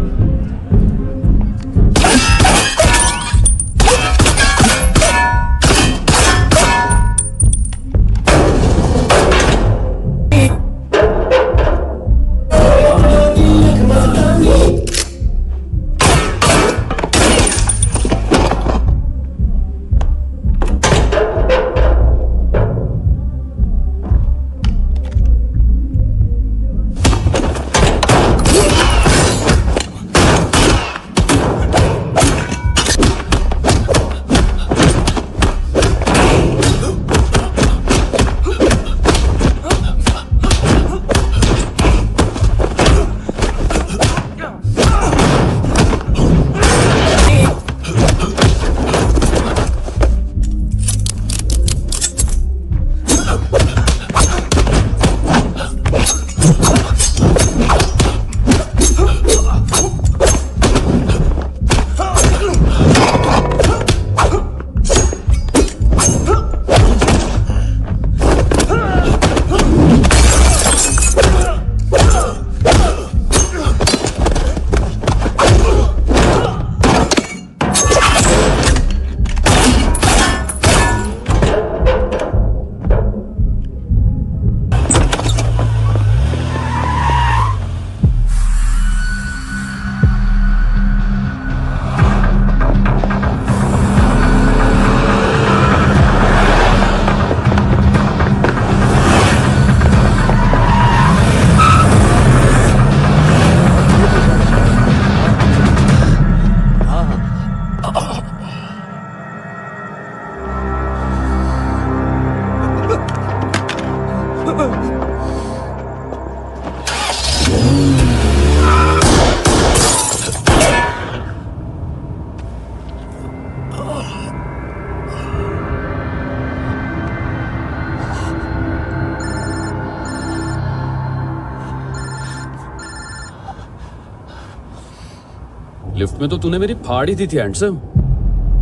लिफ्ट में तो तूने मेरी फाड़ ही दी थी हैंडसम।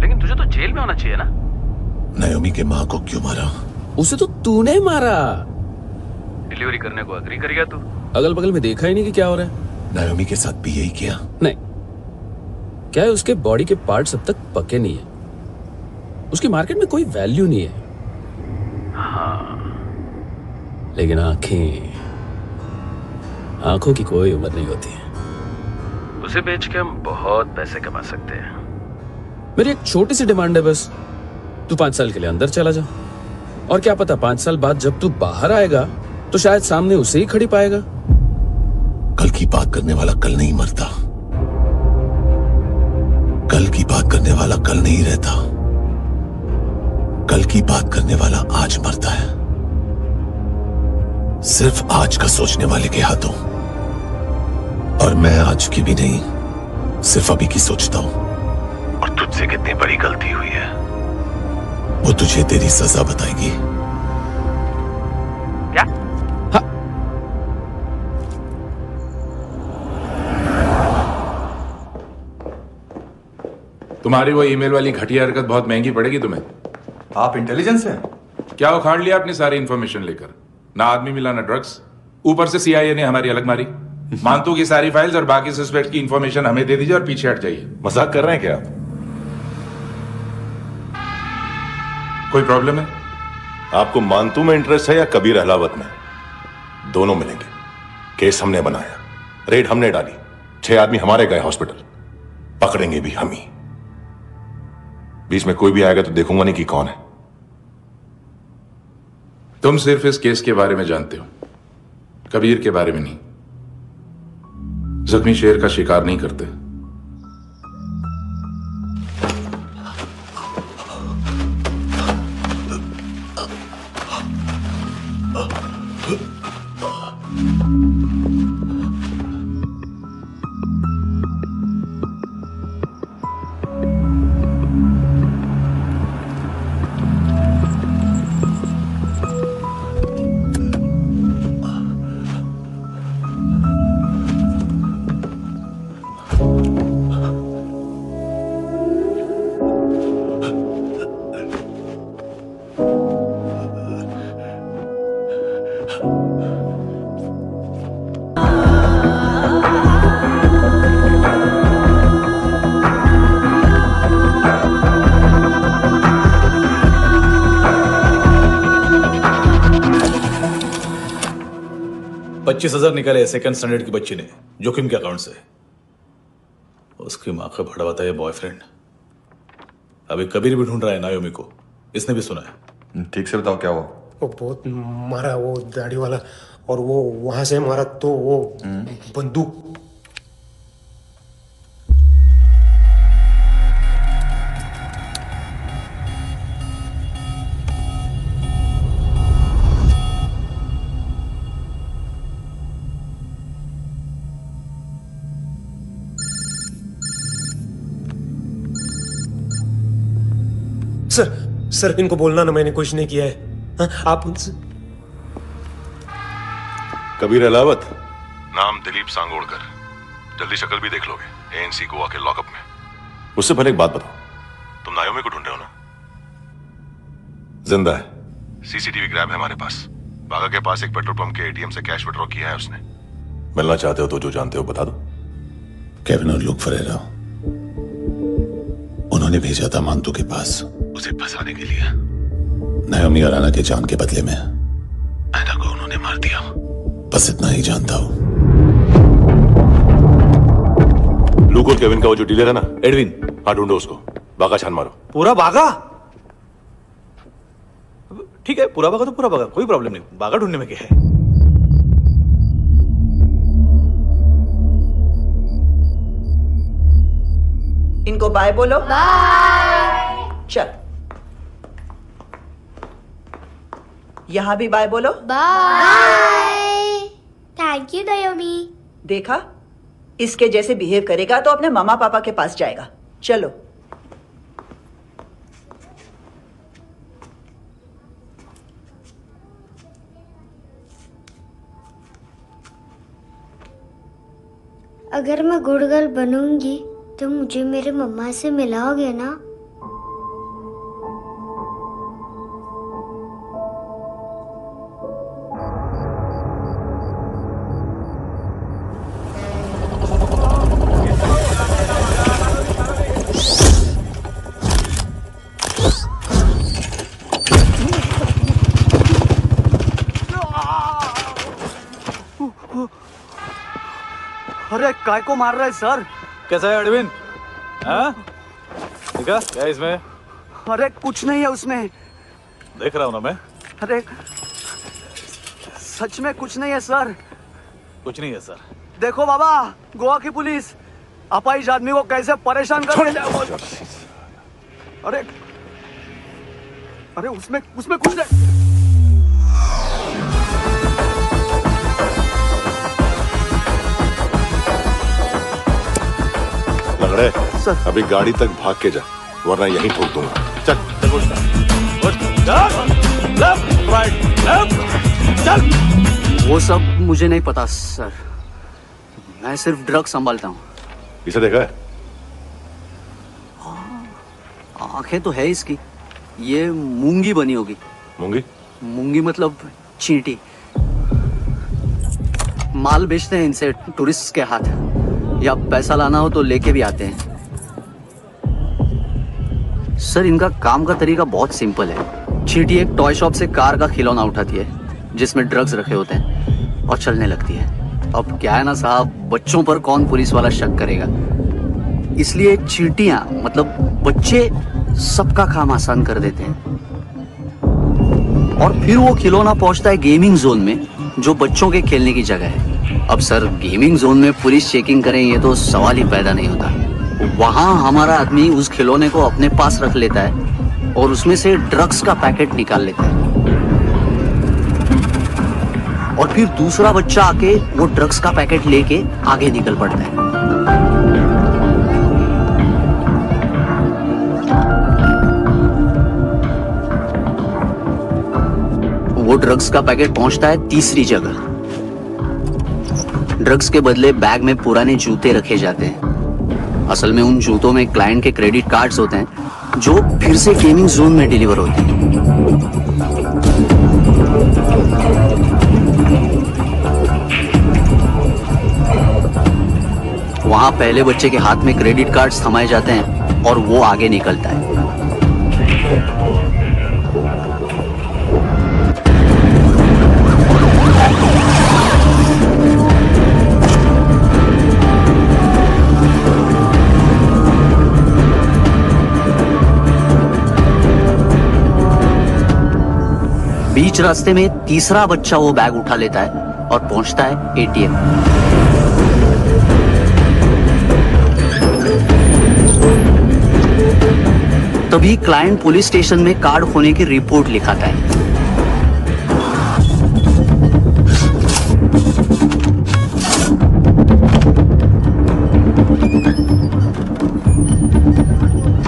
लेकिन तुझे तो जेल में होना चाहिए ना। नायोमी के माँ को क्यों मारा? उसे तो तूने मारा। डिलीवरी करने को अग्री कर गया तू। अगल बगल में देखा ही नहीं कि क्या हो रहा है। नायोमी के साथ भी यही किया? नहीं, क्या है उसके बॉडी के पार्ट्स अब तक पके नहीं है, उसकी मार्केट में कोई वैल्यू नहीं है। हाँ, लेकिन आंखों की कोई उम्र नहीं होती है। उसे बेच के हम बहुत पैसे कमा सकते हैं। मेरी एक छोटी सी डिमांड है बस, तू 5 साल के लिए अंदर चला जा, और क्या पता 5 साल बाद जब तू बाहर आएगा तो शायद सामने उसे ही खड़ी पाएगा। कल की बात करने वाला कल नहीं मरता, कल की बात करने वाला कल नहीं रहता, कल की बात करने वाला आज मरता है। सिर्फ आज का सोचने वाले के हाथों। और मैं आज की भी नहीं, सिर्फ अभी की सोचता हूं। और तुझसे कितनी बड़ी गलती हुई है वो तुझे तेरी सजा बताएगी। क्या? हाँ। तुम्हारी वो ईमेल वाली घटिया हरकत बहुत महंगी पड़ेगी तुम्हें। आप इंटेलिजेंस हैं? क्या उखाड़ लिया अपनी सारी इंफॉर्मेशन लेकर? ना आदमी मिला ना ड्रग्स, ऊपर से CIA ने हमारी अलग मारी। मानतू की सारी फाइल्स और बाकी सस्पेक्ट की इंफॉर्मेशन हमें दे दीजिए और पीछे हट जाइए। मजाक कर रहे हैं क्या आप? कोई प्रॉब्लम है? आपको मानतू में इंटरेस्ट है या कबीर अहलावत में? दोनों मिलेंगे। केस हमने बनाया, रेड हमने डाली, 6 आदमी हमारे गए हॉस्पिटल, पकड़ेंगे भी हम ही। बीच में कोई भी आएगा तो देखूंगा नहीं कि कौन है। तुम सिर्फ इस केस के बारे में जानते हो, कबीर के बारे में नहीं। जख्मी शेर का शिकार नहीं करते। $25,000 निकाले सेकंड स्टैंडर्ड की बच्ची ने जोखिम के अकाउंट से। उसकी माँ का भड़वाता है बॉयफ्रेंड। अभी कबीर भी ढूंढ रहा है नायोमी को, इसने भी सुना है। ठीक से बताओ क्या हुआ? वो बहुत मारा, वो दाढ़ी वाला, और वो वहां से मारा तो वो बंदूक। सर इनको बोलना ना मैंने कुछ नहीं किया है। हाँ, आप उनसे कबीर अलावत, नाम दिलीप सांगोड़कर। जल्दी शक्ल भी देख लोगे एएनसी गोवा के लॉकअप में। मुझसे पहले एक बात बताओ, तुम नायोमी को ढूंढ रहे हो ना? जिंदा है, सीसीटीवी ग्रैब है हमारे पास। बागा के पास एक पेट्रोल पंप के एटीएम से कैश विड्रॉ किया है उसने। मिलना चाहते हो तो जो जानते हो बता दो। केविन और लुक फरेरा, उन्होंने भेजा था मांतू के पास उसे फंसाने के लिए। नायोमी अराना के जान के बदले में ऐना को उन्होंने मार दिया। बस इतना ही जानता हूं। लुक और केविन का वो जो डीलर है ना, एडविन, हाँ ढूंढो उसको। बागा छान मारो। पूरा बागा? ठीक है, पूरा बागा तो पूरा बागा, कोई प्रॉब्लम नहीं। बागा ढूंढने में क्या है? इनको बाय बोलो। बाय। चल, यहां भी बाय बोलो। बाय। Thank you नायोमी। देखा, इसके जैसे बिहेव करेगा तो अपने मामा पापा के पास जाएगा। चलो। अगर मैं गुड गर्ल बनूंगी तो मुझे मेरे मम्मा से मिलाओगे ना? अरे काय को मार रहा है सर? कैसा है एडविन? हाँ? देखा क्या इसमें? अरे कुछ नहीं है उसमें। देख रहा हूं ना मैं। अरे सच में कुछ नहीं है सर। कुछ नहीं है सर। देखो बाबा, गोवा की पुलिस अपाहिज आदमी को कैसे परेशान कर रही है। अरे अरे उसमें कुछ नहीं। लंगड़े, अभी गाड़ी तक भाग के जा, वरना यहीं ठोक दूंगा। चल चल। वो सब मुझे नहीं पता सर, मैं सिर्फ ड्रग संभालता हूँ। इसे देखा है? आंखें तो है इसकी, ये मूंगी बनी होगी। मूंगी? मूंगी मतलब चींटी। माल बेचते हैं इनसे टूरिस्ट के हाथ, या पैसा लाना हो तो लेके भी आते हैं। सर इनका काम का तरीका बहुत सिंपल है। चींटी एक टॉय शॉप से कार का खिलौना उठाती है जिसमें ड्रग्स रखे होते हैं और चलने लगती है। अब क्या है ना साहब, बच्चों पर कौन पुलिस वाला शक करेगा, इसलिए चींटियां मतलब बच्चे सबका काम आसान कर देते हैं। और फिर वो खिलौना पहुंचता है गेमिंग जोन में, जो बच्चों के खेलने की जगह है। अब सर गेमिंग जोन में पुलिस चेकिंग करें ये तो सवाल ही पैदा नहीं होता। वहां हमारा आदमी उस खिलौने को अपने पास रख लेता है और उसमें से ड्रग्स का पैकेट निकाल लेता है, और फिर दूसरा बच्चा आके वो ड्रग्स का पैकेट लेके आगे निकल पड़ता है। वो ड्रग्स का पैकेट पहुंचता है तीसरी जगह। ड्रग्स के बदले बैग में पुराने जूते रखे जाते हैं। असल में उन जूतों में क्लाइंट के क्रेडिट कार्ड्स होते हैं जो फिर से गेमिंग जोन में डिलीवर होते हैं। वहां पहले बच्चे के हाथ में क्रेडिट कार्ड्स थमाए जाते हैं और वो आगे निकलता है। बीच रास्ते में तीसरा बच्चा वो बैग उठा लेता है और पहुंचता है एटीएम। तभी क्लाइंट पुलिस स्टेशन में कार्ड खोने की रिपोर्ट लिखाता है।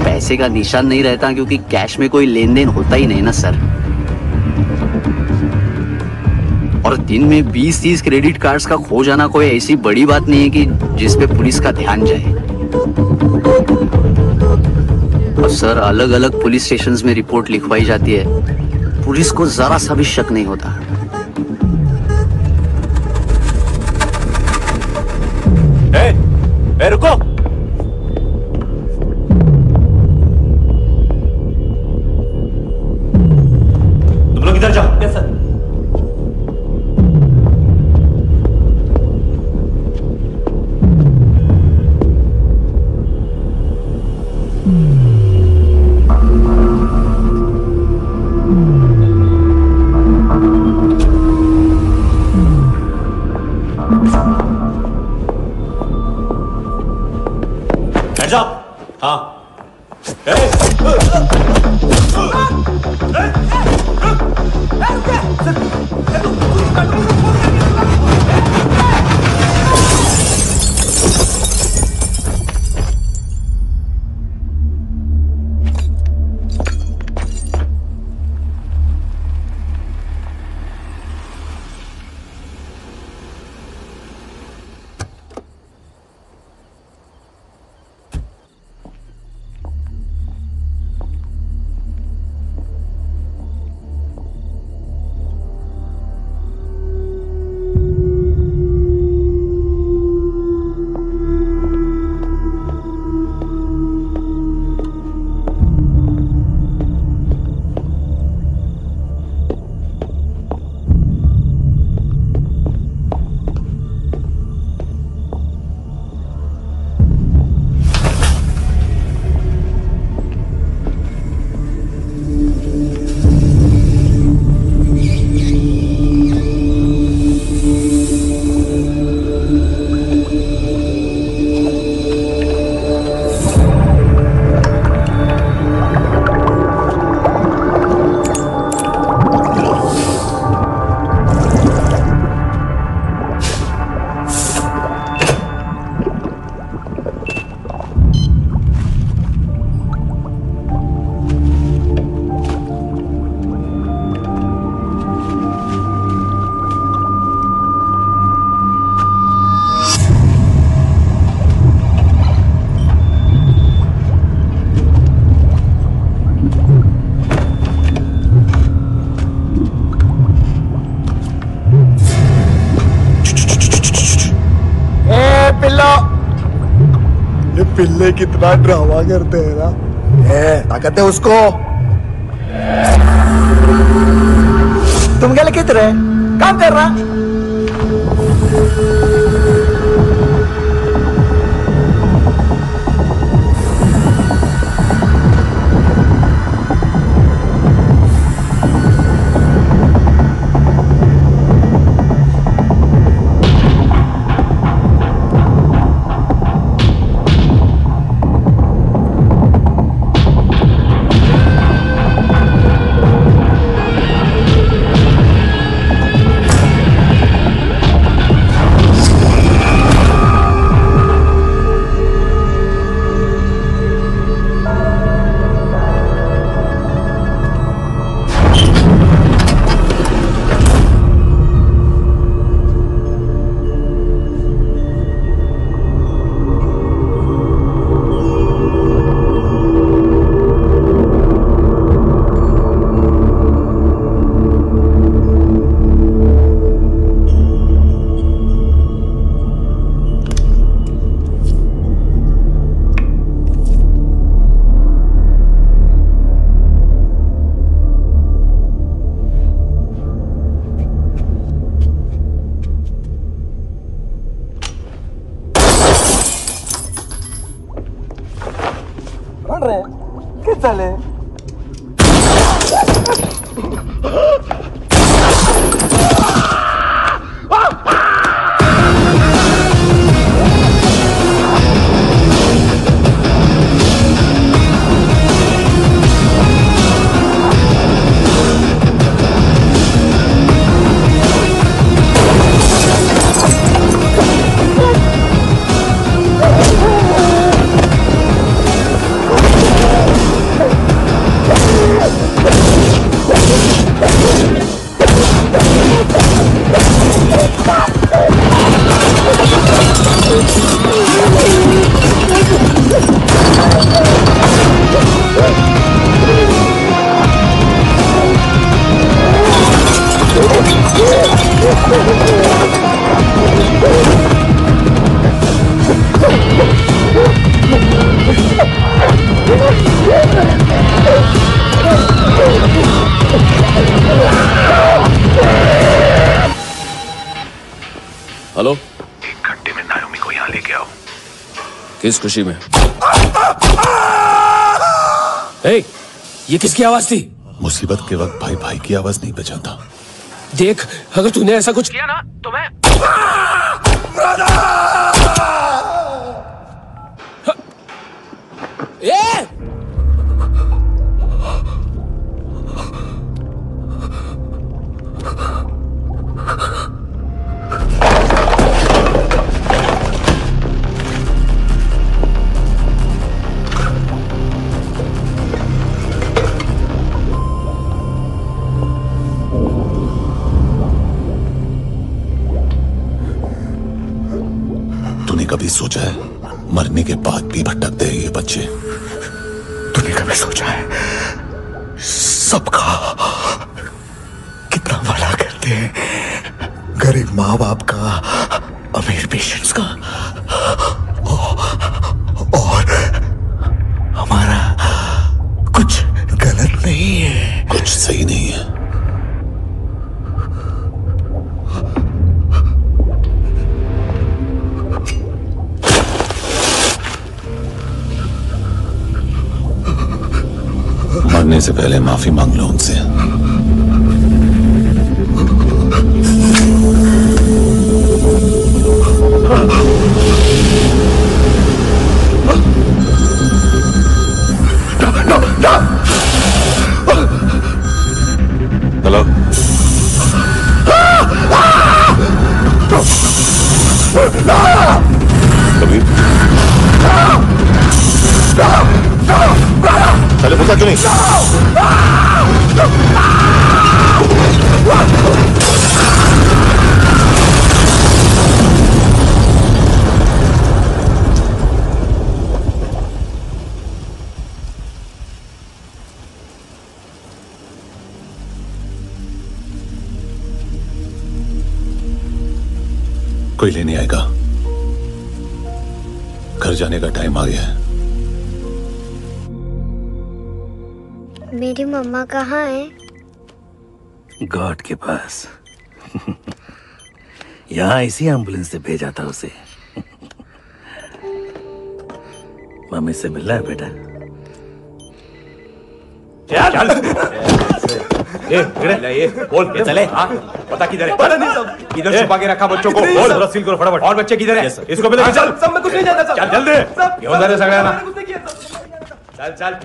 पैसे का निशान नहीं रहता क्योंकि कैश में कोई लेन देन होता ही नहीं ना सर। और और दिन में 20-30 क्रेडिट कार्ड्स का खो जाना कोई ऐसी बड़ी बात नहीं है कि जिस पे पुलिस का ध्यान जाए। और सर, अलग अलग पुलिस स्टेशंस में रिपोर्ट लिखवाई जाती है, पुलिस को जरा सा भी शक नहीं होता। रुको। तुम लोग इधर जाओ। Yes sir. हाँ। पिल्ले कितना ड्रामा करते हैं ना। ताकत है उसको। तुम क्या लिखित रहे? काम कर रहा। चले हेलो, 1 घंटे में नायोमी को यहाँ लेके आओ। किस खुशी में? ए, ये किसकी आवाज थी? मुसीबत के वक्त भाई भाई की आवाज नहीं पहचानता। देख, अगर तूने ऐसा कुछ किया ना तो मैं कभी सोचा है मरने के बाद भी भटकते हैं ये बच्चे? तूने कभी सोचा है सबका कितना भला करते हैं, गरीब माँ बाप का, अमीर पेशेंट्स का, और हमारा कुछ गलत नहीं है, कुछ सही नहीं है। मरने से पहले माफी मांग लो उनसे। हेलो, कबीर, चले पूछा क्यों नहीं? कोई लेने आएगा। घर जाने का टाइम आ गया है। मेरी मम्मा कहाँ है? गॉड के पास। यहाँ इसी एम्बुलेंस से भेजा था उसे। मम्मी से मिलना है बेटा। चल ये बोल के चले। हाँ, पता किधर है? पता नहीं सब। इधर छुपा के रखा बच्चों को। बोल, थोड़ा सील करो फटाफट। और बच्चे किधर है? इसको भी ले चल। सब में कुछ नहीं जाता। चल जल्दी। क्यों अंदर सगड़ा ना? चल चल।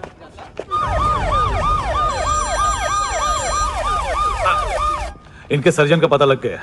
इनके सर्जन का पता लग गया।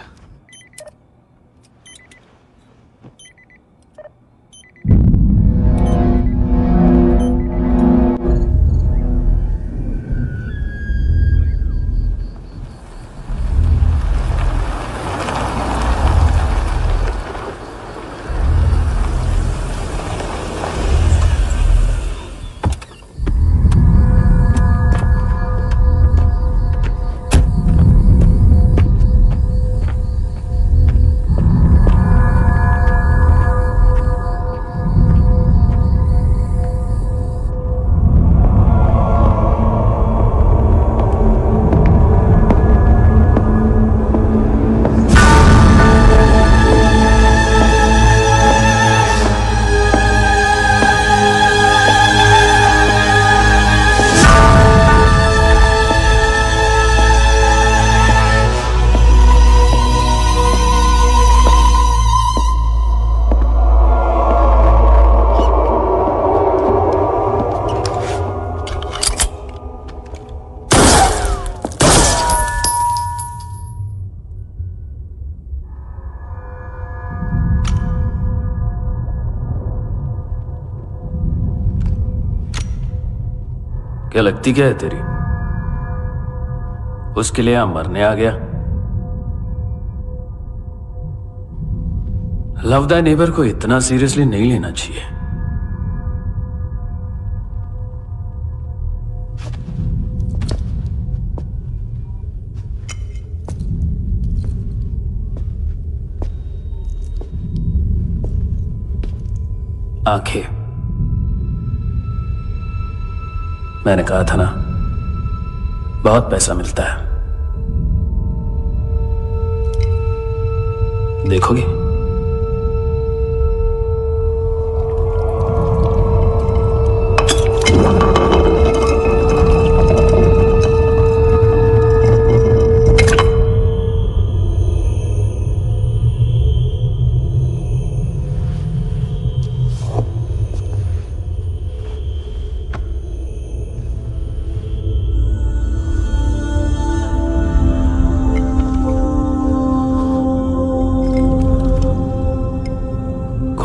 क्या लगती क्या है तेरी? उसके लिए यहां मरने आ गया? लव द नेबर को इतना सीरियसली नहीं लेना चाहिए। आंखें, मैंने कहा था ना, बहुत पैसा मिलता है। देखोगे?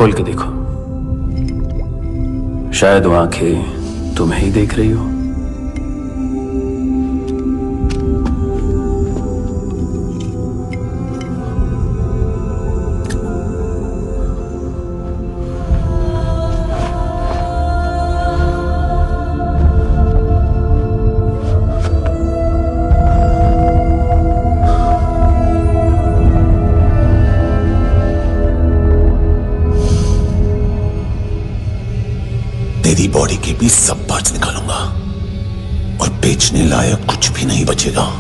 खोल के देखो, शायद वो आंखें तुम्हें ही देख रही हो। तेरी बॉडी के भी सब पार्ट्स निकालूंगा और बेचने लायक कुछ भी नहीं बचेगा।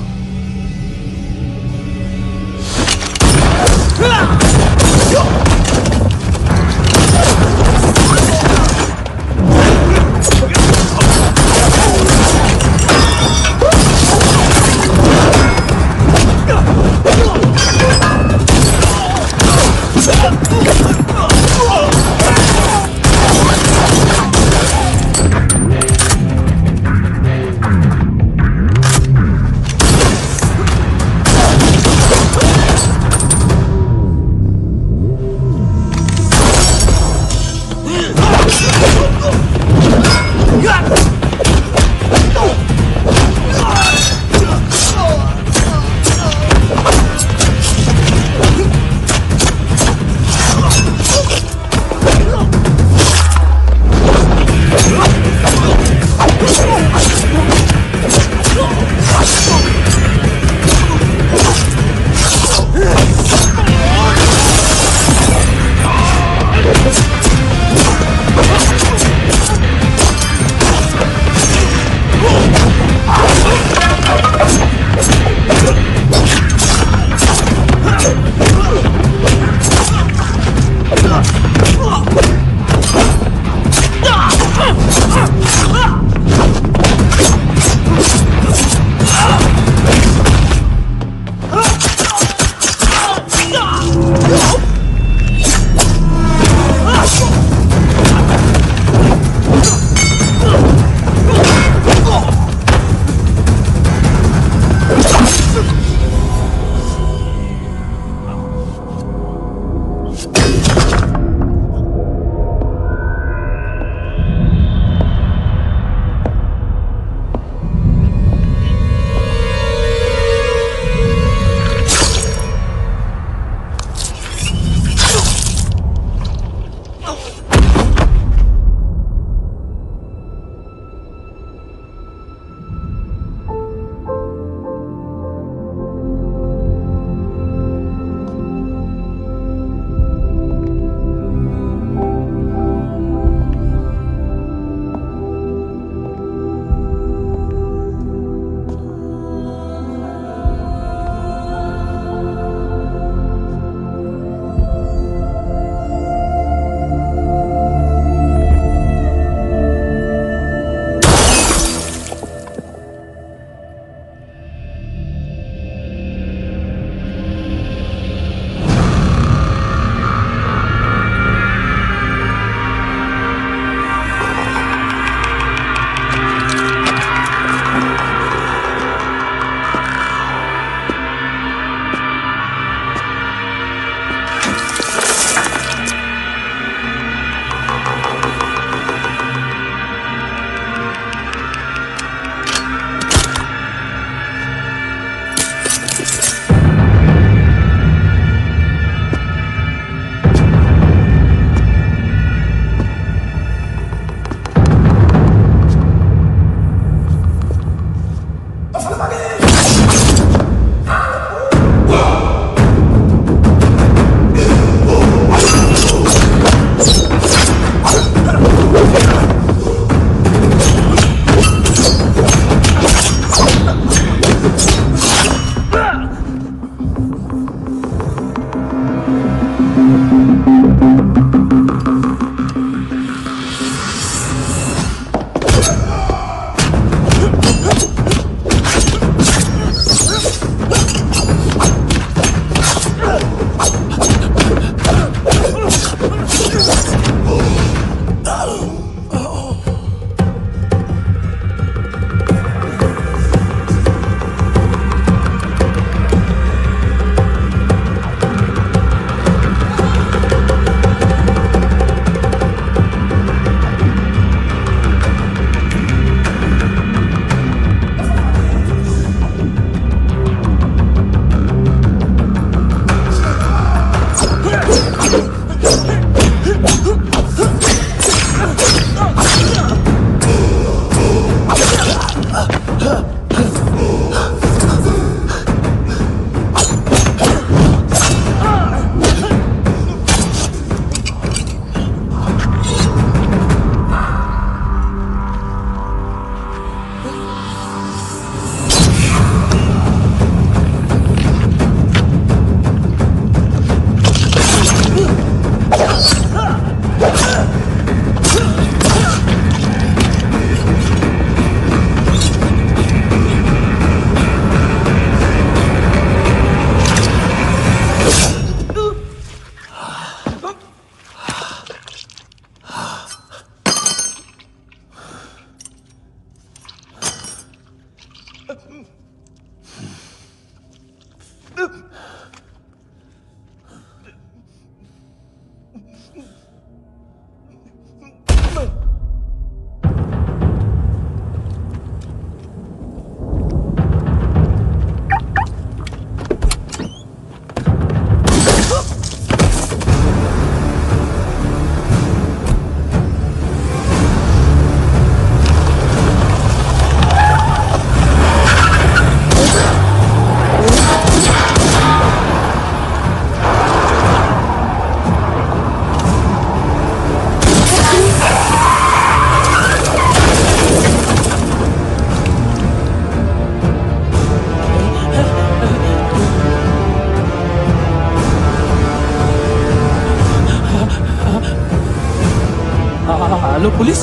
Hello police.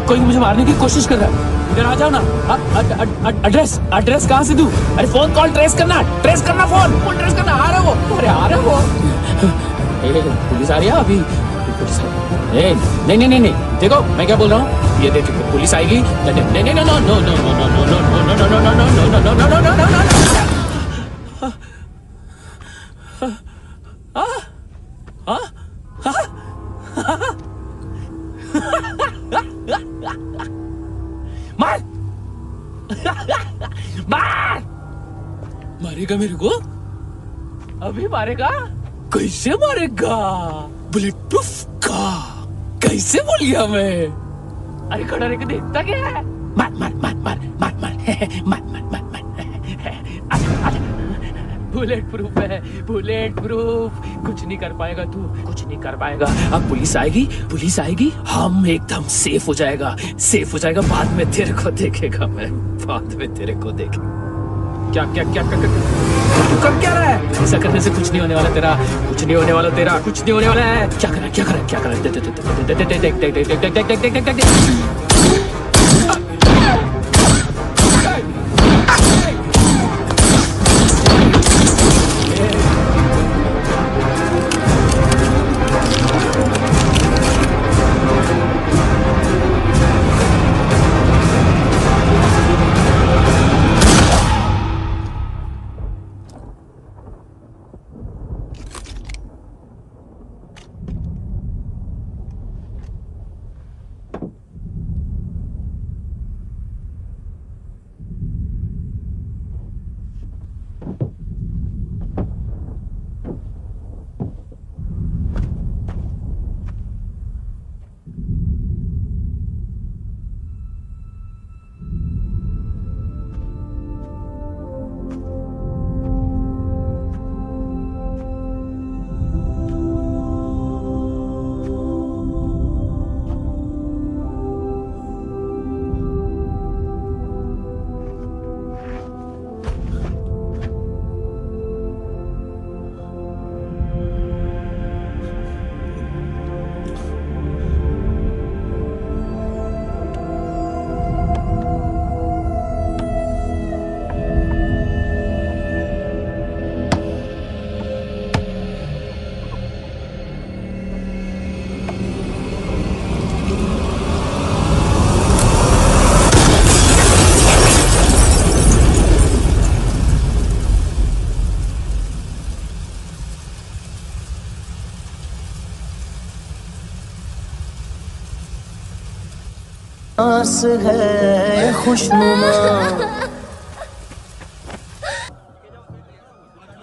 कोई मुझे मारने की कोशिश कर रहा है। इधर आ जाओ ना। एड्रेस कहाँ से दूं? अरे फोन कॉल ट्रेस करना फोन ट्रेस करना। आ रहा वो। अरे आ रहा वो। पुलिस आ रही है अभी। पुलिस नहीं देखो मैं क्या बोल रहा हूँ। ये देखो पुलिस आएगी। नहीं मार मारेगा मेरे को? अभी मारेगा? कैसे मारेगा? बुलेट प्रूफ का कैसे बोल गया मैं? अरे खड़ा रह के देखता क्या है? मार बुलेट प्रूफ है, बुलेट प्रूफ। कुछ नहीं कर पाएगा तू, कुछ नहीं कर पाएगा। अब पुलिस आएगी, हम एकदम सेफ हो जाएगा। बाद में तेरे को देखेगा मैं, बाद में तेरे को देखेगा। क्या तू कर क्या रहा है? ऐसा करने से कुछ नहीं होने वाला तेरा, कुछ नहीं होने वाला है। क्या कर रहा है? देख। आस है खुशनुमा।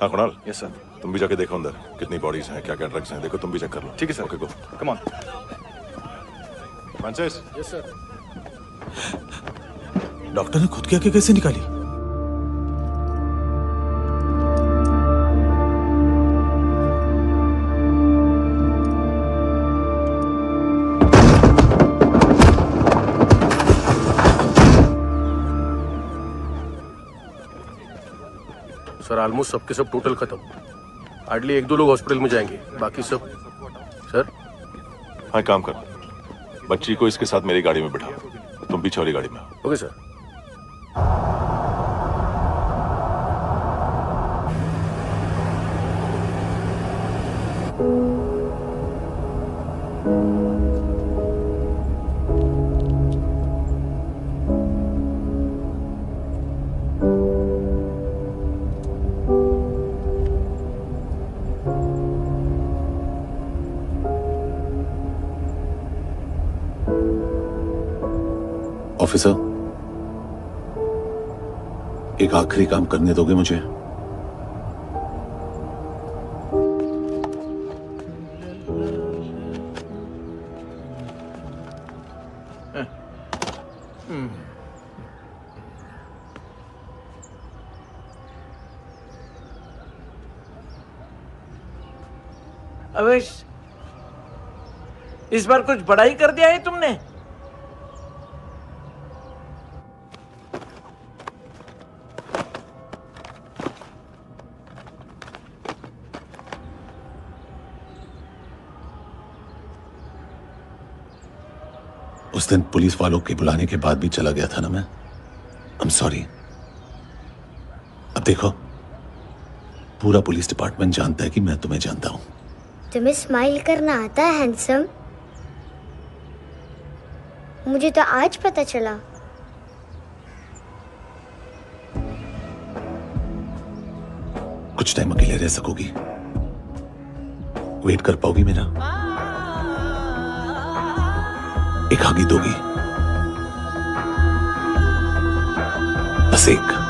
हाँ कुणाल। Yes sir. तुम भी जाके देखो अंदर कितनी बॉडीज हैं, क्या क्या ड्रग्स हैं। देखो तुम भी चेक कर लो। ठीक है sir. Okay go. Come on Francis. Yes sir. Doctor ने खुद की आंखें कैसे निकाली? सर ऑलमोस्ट सबके सब टोटल खत्म। हार्डली 1-2 लोग हॉस्पिटल में जाएंगे, बाकी सब। सर हाँ काम कर, बच्ची को इसके साथ मेरी गाड़ी में बिठा, तुम पीछे वाली गाड़ी में। Okay sir. ऑफिसर, एक आखिरी काम करने दोगे मुझे? अवेश, इस बार कुछ बड़ा ही कर दिया है तुमने। उस दिन पुलिस वालों के बुलाने के बाद भी चला गया था ना मैं। I am sorry. अब देखो, पूरा पुलिस डिपार्टमेंट जानता है कि मैं तुम्हें जानता हूं। तुम्हें स्माइल करना आता है हैंडसम? मुझे तो आज पता चला। कुछ टाइम अकेले रह सकोगी? वेट कर पाओगी मेरा? एक आगी दोगी? बस एक।